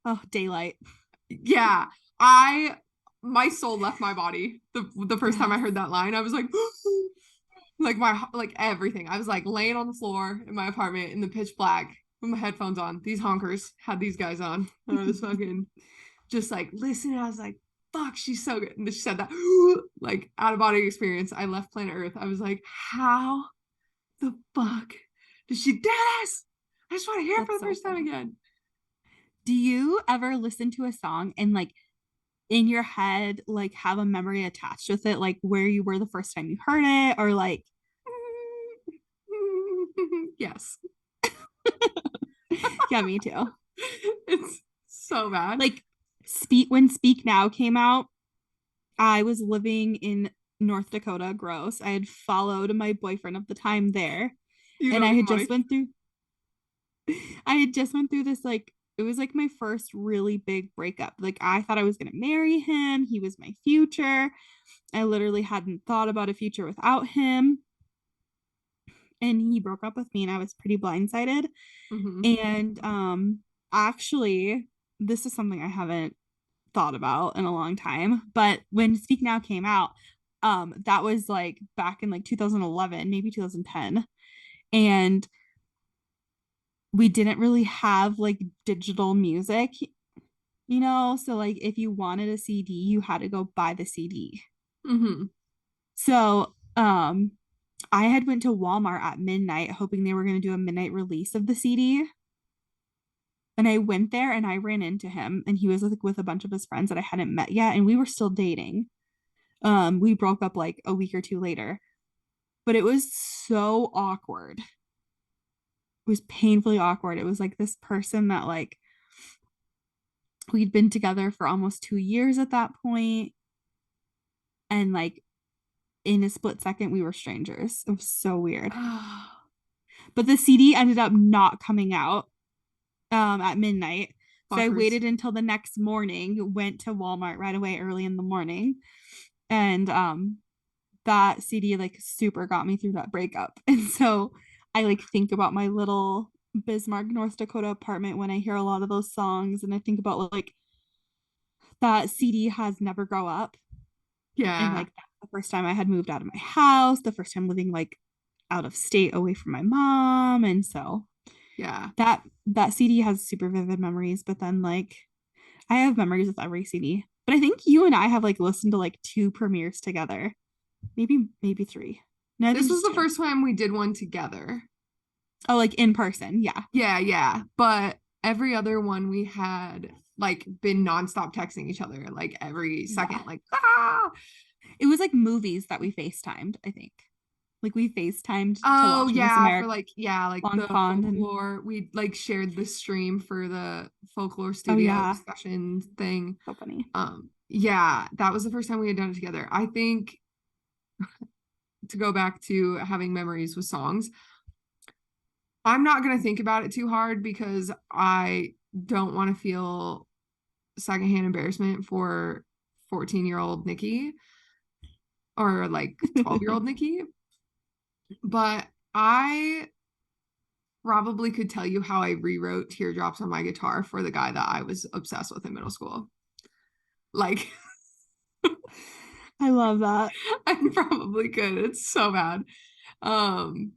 Oh, Daylight. Yeah. I my soul left my body the first time I Yes. heard that line. I was like like my like everything. I was like laying on the floor in my apartment in the pitch black with my headphones on. These honkers had these guys on. And I was fucking just like listening. I was like, fuck, she's so good. And she said that like out of body experience. I left planet Earth. I was like, how the fuck did she do this? I just want to hear it for That's the so first time funny. again. Do you ever listen to a song and like in your head like have a memory attached with it, like where you were the first time you heard it, or like Yes. yeah, me too. It's so bad. Like Speak Now came out, I was living in North Dakota, gross. I had followed my boyfriend of the time there, You and don't I even had want just to. went through I had just went through this like it was like my first really big breakup. Like I thought I was going to marry him. He was my future. I literally hadn't thought about a future without him. And he broke up with me and I was pretty blindsided. Hmm. And actually this is something I haven't thought about in a long time, but when Speak Now came out, that was like back in like 2011, maybe 2010. And we didn't really have like digital music, so like if you wanted a CD, you had to go buy the CD. Hmm. So, I had went to Walmart at midnight hoping they were going to do a midnight release of the CD. And I went there and I ran into him and he was like with a bunch of his friends that I hadn't met yet and we were still dating. We broke up like a week or two later, but it was so awkward. It was painfully awkward. It was like this person that like we'd been together for almost 2 years at that point, and like in a split second we were strangers. It was so weird. Oh, But the CD ended up not coming out at midnight. So I fuckers. waited until the next morning, went to Walmart right away early in the morning, and that CD like super got me through that breakup. And so I like think about my little Bismarck, North Dakota apartment when I hear a lot of those songs, and I think about like that CD has Never Grow Up, and Yeah. like that's the first time I had moved out of my house, the first time living like out of state away from my mom, and so Yeah. That CD has super vivid memories, but then like I have memories with every CD. But I think you and I have like listened to like two premieres together. Maybe three. No, I think This was just the two. first time we did one together. Oh, like in person. Yeah. Yeah, yeah. But every other one we had like been nonstop texting each other like every second, Yeah. like ah. It was like movies that we FaceTimed, I think. Like we FaceTimed to Oh watch Miss yeah, for America like yeah, like Long the Pond and folklore. We like shared the stream for the folklore oh studio yeah. discussion thing. So funny. Yeah, that was the first time we had done it together. I think to go back to having memories with songs, I'm not gonna think about it too hard because I don't want to feel secondhand embarrassment for 14-year-old Nikki or like 12-year-old Nikki. But I probably could tell you how I rewrote Teardrops on my guitar for the guy that I was obsessed with in middle school. Like, I love that. I probably could. It's so bad. Um,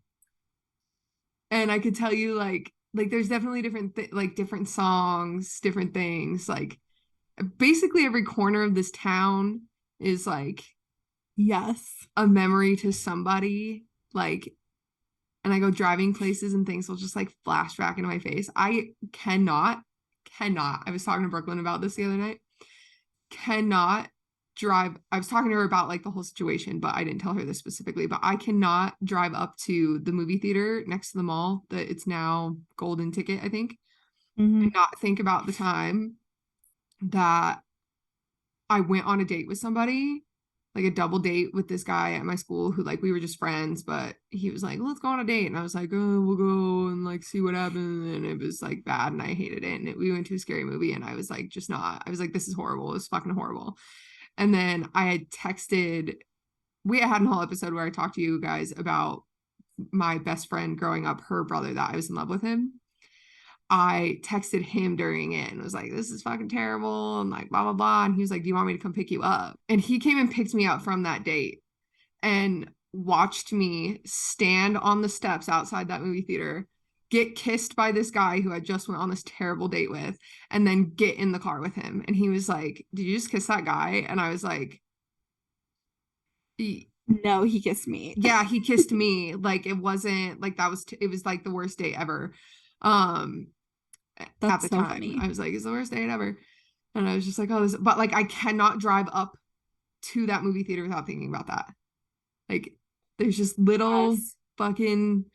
and I could tell you like there's definitely like different songs, different things. Like basically every corner of this town is like Yes. a memory to somebody. Like, and I go driving places and things will just like flash back into my face. I cannot. I was talking to Brooklyn about this the other night. Cannot drive. I was talking to her about like the whole situation, but I didn't tell her this specifically. But I cannot drive up to the movie theater next to the mall that it's now Golden Ticket, I think, Hmm. and not think about the time that I went on a date with somebody, like a double date with this guy at my school who like we were just friends, but he was like, let's go on a date. And I was like, oh, we'll go and like see what happens. And it was like bad and I hated it. And we went to a scary movie and I was like, just not, I was like, this is horrible. It's fucking horrible. And then I had texted, we had a whole episode where I talked to you guys about my best friend growing up, her brother that I was in love with him. I texted him during it and was like, this is fucking terrible. And like, blah, blah, blah. And he was like, do you want me to come pick you up? And he came and picked me up from that date and watched me stand on the steps outside that movie theater, get kissed by this guy who I just went on this terrible date with, and then get in the car with him. And he was like, did you just kiss that guy? And I was like, No, he kissed me. yeah, he kissed me. Like, it wasn't like that was, it was like the worst date ever. Um, at That's the so time. I funny. was like, it's the worst date ever. And I was just like, oh, this, but like, I cannot drive up to that movie theater without thinking about that. Like, there's just little Yes. fucking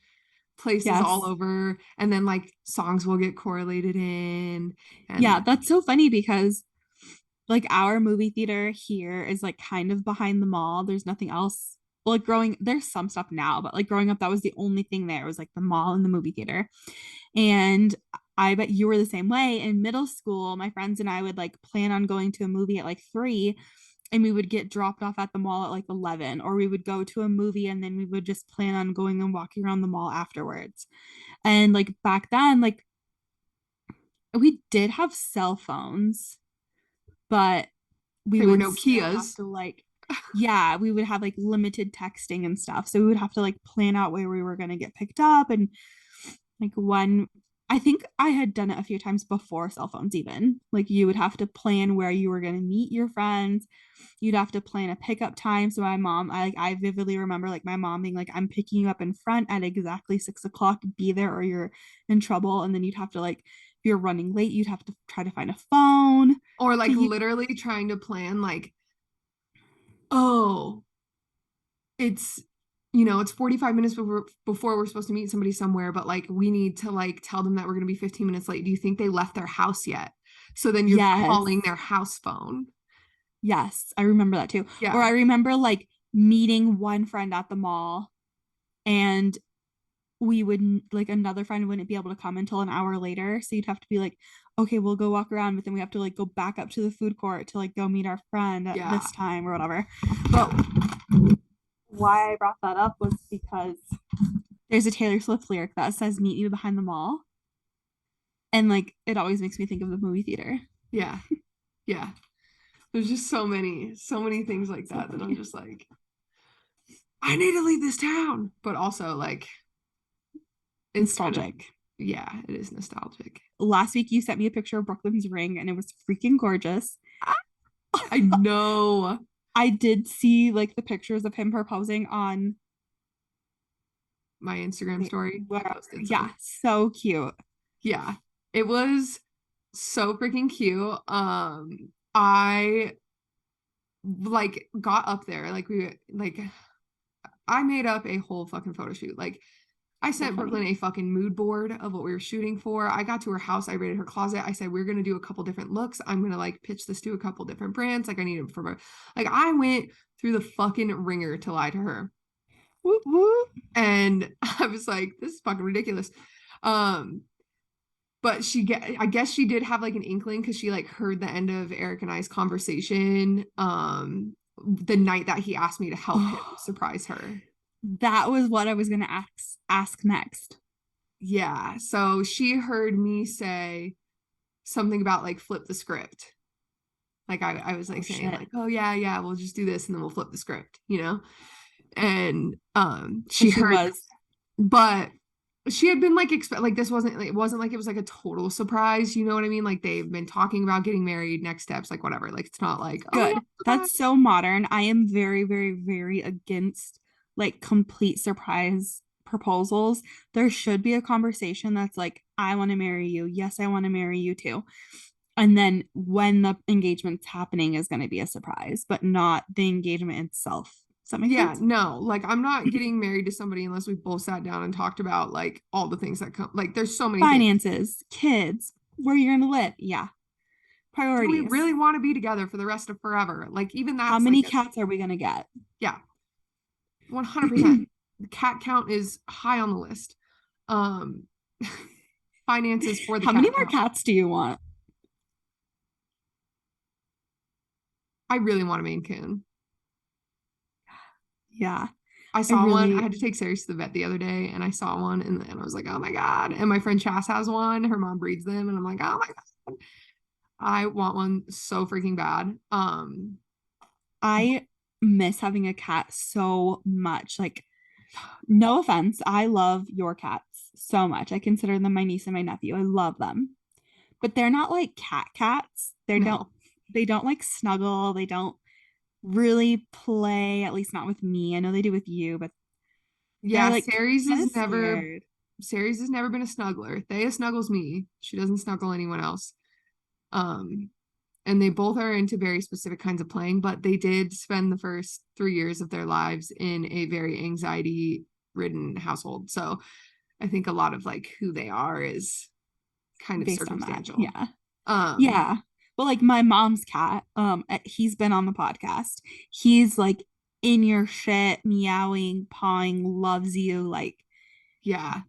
places all Yes. over. And then like songs will get correlated in. Yeah, And that's so funny because like our movie theater here is like kind of behind the mall. There's nothing else. Well, like growing, there's some stuff now, but like growing up, that was the only thing there was like the mall and the movie theater. And I bet you were the same way. In middle school, my friends and I would like plan on going to a movie at like 3 and we would get dropped off at the mall at like 11, or we would go to a movie and then we would just plan on going and walking around the mall afterwards. And like back then, like we did have cell phones, but we they were would no still have Kias. to like yeah, we would have like limited texting and stuff. So we would have to like plan out where we were going to get picked up and like when I think I had done it a few times before cell phones even. Like you would have to plan where you were going to meet your friends. You'd have to plan a pickup time. So my mom, I vividly remember like my mom being like, I'm picking you up in front at exactly 6 o'clock, be there or you're in trouble. And then you'd have to like, if you're running late, you'd have to try to find a phone Or to like use. literally trying to plan like, oh, it's it's 45 minutes before we're supposed to meet somebody somewhere, but like we need to like tell them that we're going to be 15 minutes late. Do you think they left their house yet? So then you're Yes. calling their house phone. Yes. I remember that too. Or Yeah. I remember like meeting one friend at the mall and we wouldn't like another friend wouldn't be able to come until an hour later. So you'd have to be like, okay, we'll go walk around, but then we have to like go back up to the food court to like go meet our friend at Yeah. this time or whatever. But why I brought that up was because there's a Taylor Swift lyric that says meet you behind the mall. And like it always makes me think of the movie theater. Yeah. Yeah. There's just so many things like So that that I'm funny. just like, I need to leave this town. But also like it's kind of Nostalgic. Yeah, it is nostalgic. Last week you sent me a picture of Brooklyn's ring and it was freaking gorgeous. I know. I did see like the pictures of him proposing on My Instagram story. I posted yeah, some. so cute. Yeah. It was so freaking cute. I like got up there. Like we like I made up a whole fucking photo shoot. Like I So sent funny. Brooklyn a fucking mood board of what we were shooting for. I got to her house. I raided her closet. I said, we're going to do a couple different looks. I'm going to like pitch this to a couple different brands. Like I need it from her. Like I went through the fucking ringer to lie to her. Whoop, whoop. And I was like, this is fucking ridiculous. But I guess she did have like an inkling because she like heard the end of Eric and I's conversation the night that he asked me to help him surprise her. That was what I was gonna ask next. Yeah. So she heard me say something about like flip the script. Like I was like saying Shit. like, oh yeah, we'll just do this and then we'll flip the script, you know? And she heard was, but she had been like like this wasn't it wasn't like it was like a total surprise, you know what I mean? Like they've been talking about getting married, next steps, like whatever. Like it's not like oh good. yeah, That's so modern. I am very, very, very against like complete surprise proposals. There should be a conversation that's like, I want to marry you. Yes, I want to marry you too. And then when the engagement's happening is going to be a surprise, but not the engagement itself. Does that make yeah, sense? no, like I'm not getting married to somebody unless we both sat down and talked about like all the things that come. Like there's so many things. Finances, kids, where you're going to live. Yeah. Do we Priorities. really want to be together for the rest of forever? Like even How that's like many cats are we going to get? yeah, 100%. The cat count is high on the list. Um, finances for the How many cat more count. cats do you want? I really want a Maine Coon. Yeah. I saw one. I really had to take Ceres to the vet the other day, and I saw one, and I was like, "Oh my god!" And my friend Chas has one. Her mom breeds them, and I'm like, "Oh my god!" I want one so freaking bad. I miss having a cat so much. Like, no offense, I love your cats so much. I consider them my niece and my nephew. I love them. But they're not like cat cats. No, They don't like snuggle. They don't really play, at least not with me. I know they do with you, but they're yeah, like kind of scared. Ceres has never been a snuggler. Thea snuggles me. She doesn't snuggle anyone else. Um, and they both are into very specific kinds of playing, but they did spend the first 3 years of their lives in a very anxiety ridden household. So I think a lot of like who they are is kind of Based on that. circumstantial. Yeah. Um, Yeah. But like my mom's cat, he's been on the podcast. He's like in your shit, meowing, pawing, loves you. Like, yeah,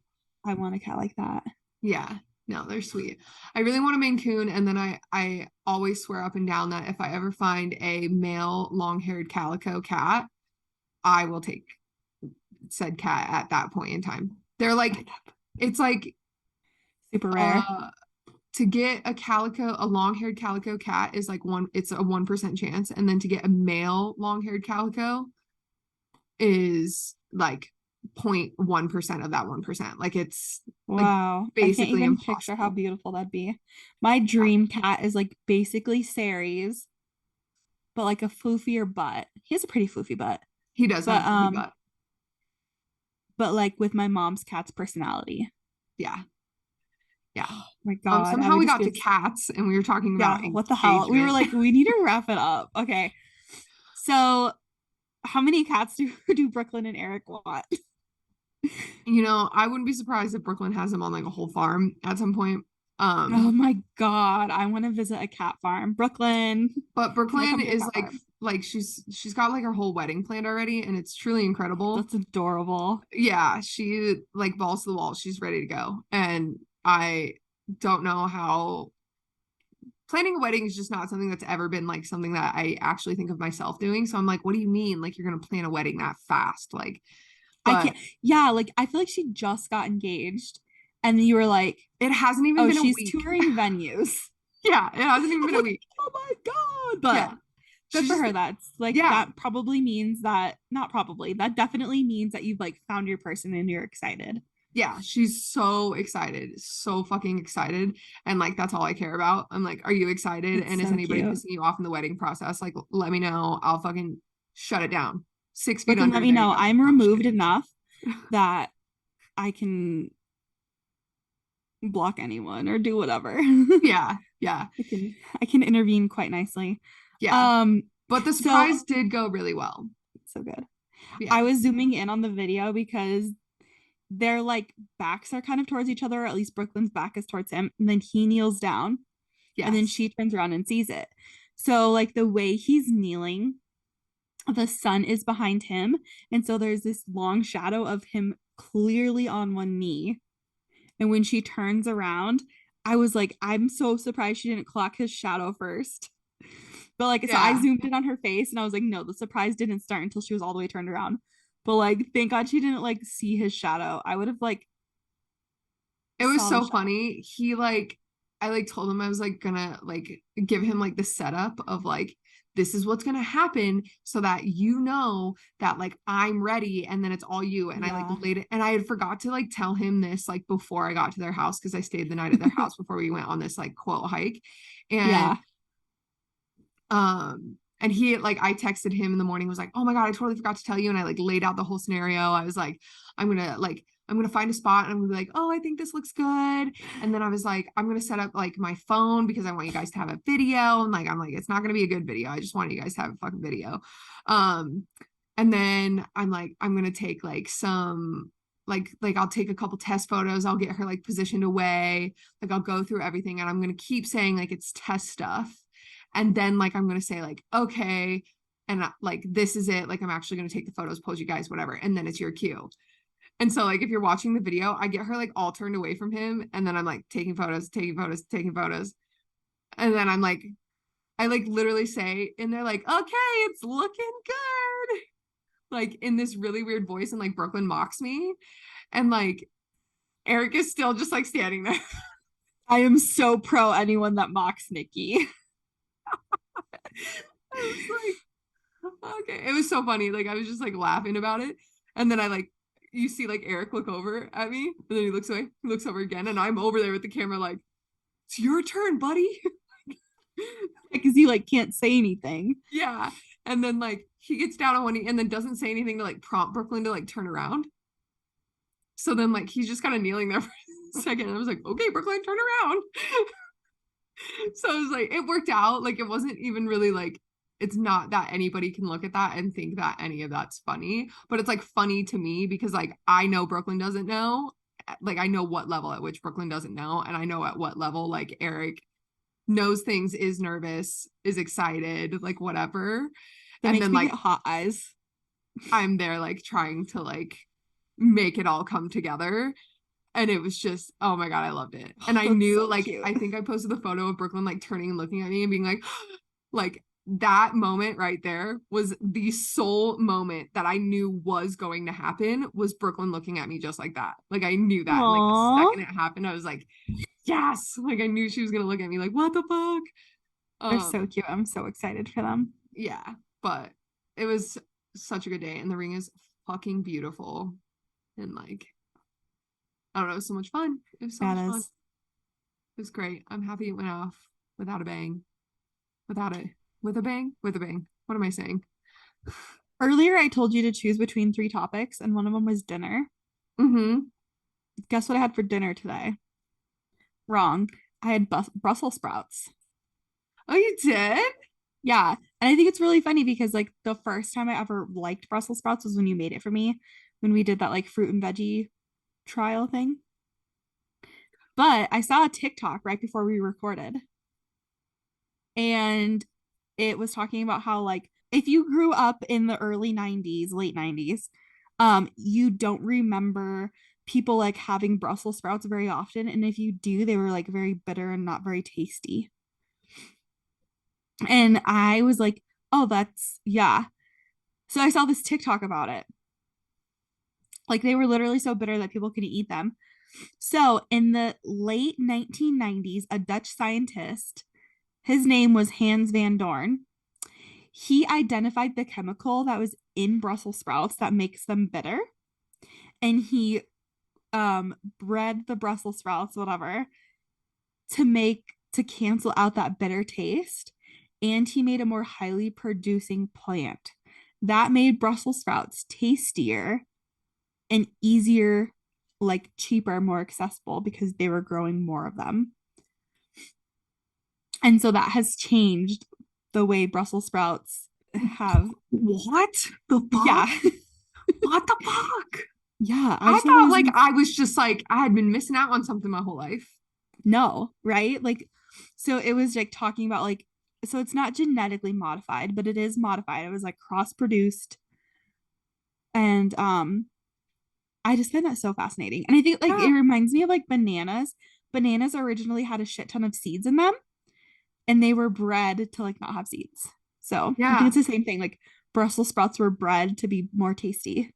I want a cat like that. yeah. No, they're sweet. I really want a Maine Coon, and then I always swear up and down that if I ever find a male long-haired calico cat, I will take said cat at that point in time. They're like, it's like Super rare. to get a long-haired calico cat is like it's a 1% chance, and then to get a male long-haired calico is like 0.1% of that 1%. Like it's like Wow. I can't basically even picture how impossible. beautiful that'd be. My dream cat is like basically Ceres, but like a floofier butt. He has a pretty floofy butt. He does have But a fluffy butt. but like with my mom's cat's personality. Yeah. Yeah. Oh my God. I Somehow would we just got feel to cats and we were talking yeah, about what the hell? We were engagement. like, we need to wrap it up. Okay. So how many cats do Brooklyn and Eric want? You know, I wouldn't be surprised if Brooklyn has them on like a whole farm at some point. Oh my God. I want to visit a cat farm. Brooklyn, But can I Brooklyn come to your is cat farm? like she's got like her whole wedding planned already, and it's truly incredible. That's adorable. Yeah, she like balls to the wall. She's ready to go. And I don't know how planning a wedding is just not something that's ever been like something that I actually think of myself doing. So I'm like, what do you mean? Like you're gonna plan a wedding that fast? Like, I but can't, yeah, like I feel like she just got engaged. And then you were like, it hasn't even oh, been a she's week. touring venues. Yeah, it hasn't even I'm been a like, week. oh my God. But Yeah. good She's for just her. That's like, yeah, that probably means that, not probably, that definitely means that you've like found your person and you're excited. Yeah, she's so excited, so fucking excited. And like, that's all I care about. I'm like, are you excited? It's And is so anybody cute. pissing you off in the wedding process? Like, let me know. I'll fucking shut it down. 6 feet Brooklyn, let under, me there you know. go. I'm No, I'm just removed kidding. enough that I can block anyone or do whatever. Yeah, yeah, I can intervene quite nicely. yeah. Um, But the so surprise did go really well. so good. I Yeah. was zooming in on the video because their like backs are kind of towards each other, or at least Brooklyn's back is towards him, and then he kneels down and then Yes. she turns around and sees it. So like the way he's kneeling, the sun is behind him, and so there's this long shadow of him clearly on one knee. And when she turns around, I was like, I'm so surprised she didn't clock his shadow first. But like, so I Yeah. zoomed in on her face and I was like, no, the surprise didn't start until she was all the way turned around. But like, thank God she didn't like see his shadow. I would have like It was saw the so shadow. funny. He like I like told him I was like gonna like give him like the setup of like this is what's gonna happen so that you know that like I'm ready and then it's all you. And I like Yeah. laid it and I had forgot to like tell him this like before I got to their house because I stayed the night at their house before we went on this like quote hike. And Yeah. and he like I texted him in the morning, was like, oh my God, I totally forgot to tell you. And I like laid out the whole scenario. I was like, I'm gonna find a spot and I'm gonna be like, oh, I think this looks good. And then I was like, I'm gonna set up like my phone because I want you guys to have a video. And like I'm like, it's not gonna be a good video. I just want you guys to have a fucking video. Um, and then I'm like, I'm gonna take like some like I'll take a couple test photos. I'll get her like positioned away. Like I'll go through everything and I'm gonna keep saying like it's test stuff. And then like I'm gonna say like, okay, and like this is it. Like I'm actually gonna take the photos, pose you guys, whatever. And then it's your cue. And so like if you're watching the video, I get her like all turned away from him, and then I'm like taking photos, taking photos, taking photos. And then I'm like, I like literally say, and they're like, okay, it's looking good. Like in this really weird voice, and like Brooklyn mocks me. And like Eric is still just like standing there. I am so pro anyone that mocks Nikki. I was like, okay. It was so funny. Like I was just like laughing about it. And then I like you see like Eric look over at me, and then he looks away, he looks over again, and I'm over there with the camera, like, it's your turn, buddy. Because you like can't say anything. Yeah. And then like he gets down on one knee and then doesn't say anything to like prompt Brooklyn to like turn around. So then like he's just kind of kneeling there for a second. And I was like, okay, Brooklyn, turn around. So it was like it worked out. Like it wasn't even really like it's not that anybody can look at that and think that any of that's funny, but it's like funny to me because like I know Brooklyn doesn't know. Like I know what level at which Brooklyn doesn't know, and I know at what level like Eric knows things, is nervous, is excited, like whatever. That And makes then me like get hot eyes. I'm there like trying to like make it all come together. And it was just, oh my God, I loved it. And I That's knew so like cute. I think I posted the photo of Brooklyn like turning and looking at me and being like that moment right there was the sole moment that I knew was going to happen, was Brooklyn looking at me just like that. Like I knew that. And like the Aww. second it happened, I was like, yes. Like I knew she was gonna look at me like, what the fuck? They're so Um, cute. I'm so excited for them. yeah, but it was such a good day, and the ring is fucking beautiful. And like, I don't know, it was so much fun. It was so That much fun. is. It was great. I'm happy it went off without a bang. Without it. With a bang? With a bang. What am I saying? Earlier, I told you to choose between three topics, and one of them was dinner. Mm-hmm. Guess what I had for dinner today? Wrong. I had Brussels sprouts. Oh, you did? Yeah. And I think it's really funny because, like, the first time I ever liked Brussels sprouts was when you made it for me, when we did that, like, fruit and veggie trial thing. But I saw a TikTok right before we recorded, and it was talking about how, like, if you grew up in the early 90s, late 90s, you don't remember people like having Brussels sprouts very often. And if you do, they were like very bitter and not very tasty. And I was like, oh, that's, yeah. So I saw this TikTok about it. Like they were literally so bitter that people couldn't eat them. So in the late 1990s, a Dutch scientist, his name was Hans van Doorn, he identified the chemical that was in Brussels sprouts that makes them bitter. And he bred the Brussels sprouts, whatever, to cancel out that bitter taste. And he made a more highly producing plant that made Brussels sprouts tastier and easier, like cheaper, more accessible because they were growing more of them. And so that has changed the way Brussels sprouts have. What the fuck? Yeah. What the fuck? Yeah. I thought like I was just like I had been missing out on something my whole life. No, right? Like, so it was like talking about like, so it's not genetically modified, but it is modified. It was like cross produced. And I just find that so fascinating. And I think like Yeah. it reminds me of like bananas. Bananas originally had a shit ton of seeds in them and they were bred to like not have seeds. So I think it's the same thing. Like Brussels sprouts were bred to be more tasty.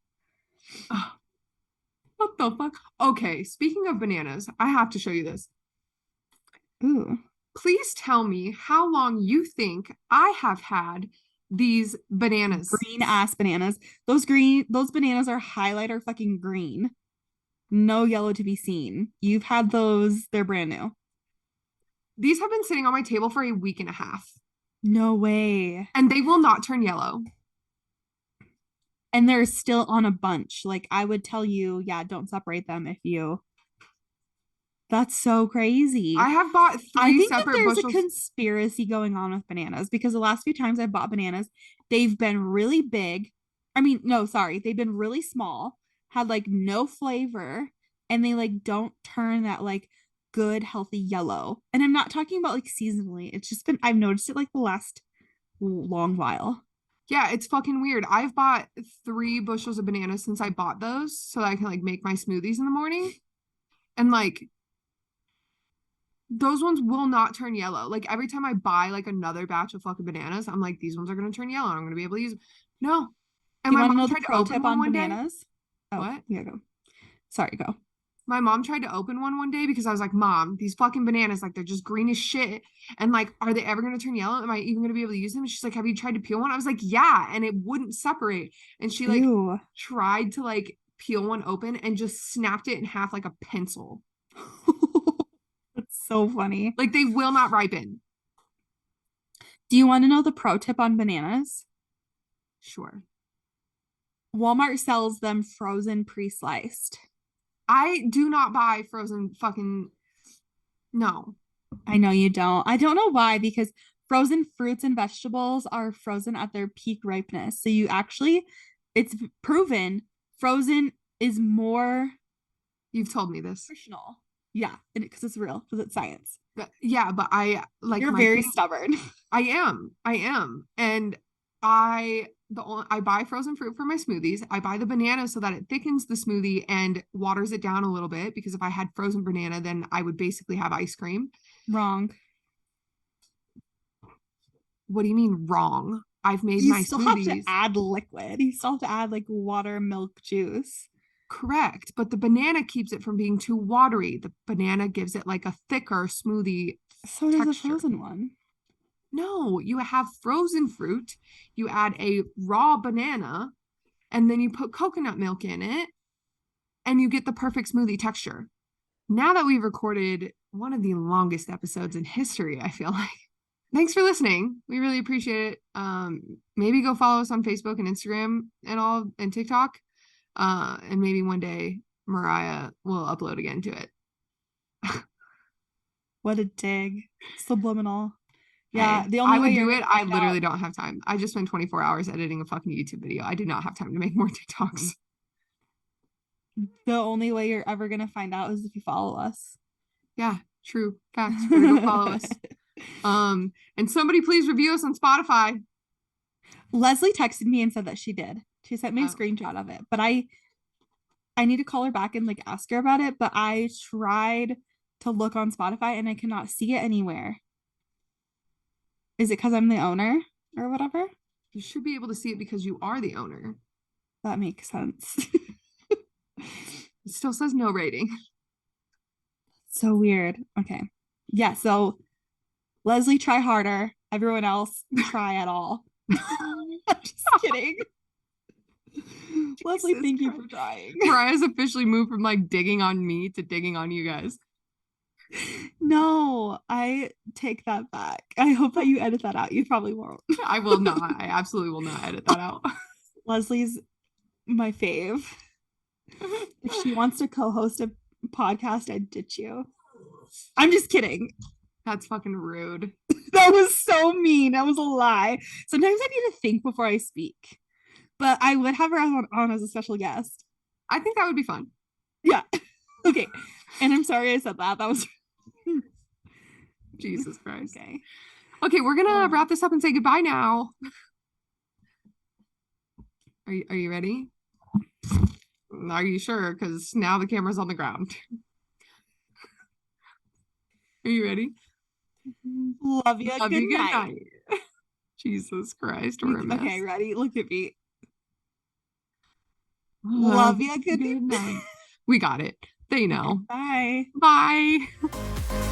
Oh, what the fuck? Okay, speaking of bananas, I have to show you this. Ooh. Please tell me how long you think I have had these bananas. Green ass bananas. Those bananas are highlighter fucking green. No yellow to be seen. You've had those, they're brand new. These have been sitting on my table for a week and a half. No way. And they will not turn yellow. And they're still on a bunch. Like I would tell you, yeah, don't separate them if you. That's so crazy. I have bought I three think that separate there's bushels. a conspiracy going on with bananas because the last few times I've bought bananas, they've been really big. I mean, no, sorry, they've been really small, had like no flavor, and they like don't turn that like good, healthy yellow. And I'm not talking about like seasonally. It's just been, I've noticed it like the last long while. Yeah, it's fucking weird. I've bought 3 bushels of bananas since I bought those so that I can like make my smoothies in the morning. And like those ones will not turn yellow. Like every time I buy like another batch of fucking bananas, I'm like, these ones are gonna turn yellow and I'm gonna be able to use them. No. And Do you my want to mom know the tried to pro open tip one on one day. bananas? Oh, What? yeah, go. Sorry, go. My mom tried to open one day because I was like, Mom, these fucking bananas, like they're just green as shit. And like, are they ever gonna turn yellow? Am I even gonna be able to use them? And she's like, have you tried to peel one? I was like, yeah, and it wouldn't separate. And she like Ew. tried to like peel one open and just snapped it in half like a pencil. That's so funny. Like they will not ripen. Do you want to know the pro tip on bananas? Sure. Walmart sells them frozen pre-sliced. I do not buy frozen fucking no. I know you don't. I don't know why, because frozen fruits and vegetables are frozen at their peak ripeness. So you actually, it's proven frozen is more You've told me this. nutritional. Yeah, because it's real, because it's science. But yeah, but I like You're my very thing, stubborn. I am. And I buy frozen fruit for my smoothies. I buy the banana so that it thickens the smoothie and waters it down a little bit because if I had frozen banana, then I would basically have ice cream. Wrong. What do you mean wrong? I've made You my still smoothies. have to add liquid. You still have to add like water, milk, juice. Correct, but the banana keeps it from being too watery. The banana gives it like a thicker smoothie So does the texture. frozen one. No, you have frozen fruit, you add a raw banana, and then you put coconut milk in it, and you get the perfect smoothie texture. Now that we've recorded one of the longest episodes in history, I feel like. Thanks for listening. We really appreciate it. Maybe go follow us on Facebook and Instagram and all and TikTok. And maybe one day Mariah will upload again to it. What a dig. Subliminal. Yeah, Hey, the only I way would you're do gonna it. I find literally out. don't have time. I just spent 24 hours editing a fucking YouTube video. I do not have time to make more TikToks. The only way you're ever gonna find out is if you follow us. Yeah, true. Facts. Better go follow us. And somebody please review us on Spotify. Leslie texted me and said that she did. She sent me a Oh. screenshot of it, but I need to call her back and like ask her about it. But I tried to look on Spotify and I cannot see it anywhere. Is it because I'm the owner or whatever? You should be able to see it because you are the owner. That makes sense. It still says no rating. So weird. Okay. Yeah, so Leslie, try harder. Everyone else, try at all. I'm just kidding. Leslie, Jesus thank you Christ. for trying. Mariah's officially moved from like digging on me to digging on you guys. No, I take that back. I hope that you edit that out. You probably won't. I will not. I absolutely will not edit that out. Leslie's my fave. If she wants to co-host a podcast, I'd ditch you. I'm just kidding. That's fucking rude. That was so mean. That was a lie. Sometimes I need to think before I speak. But I would have her on as a special guest. I think that would be fun. Yeah. Okay. And I'm sorry I said that. That was Jesus Christ. okay. Okay, we're gonna wrap this up and say goodbye now. Are you ready? Are you sure? Because now the camera's on the ground. Are you ready? Love you. Love Good you. Good night. night. Jesus Christ, we're a mess. Okay, ready? Look at me. Love you. Good night. We got it. They know. Bye. Bye.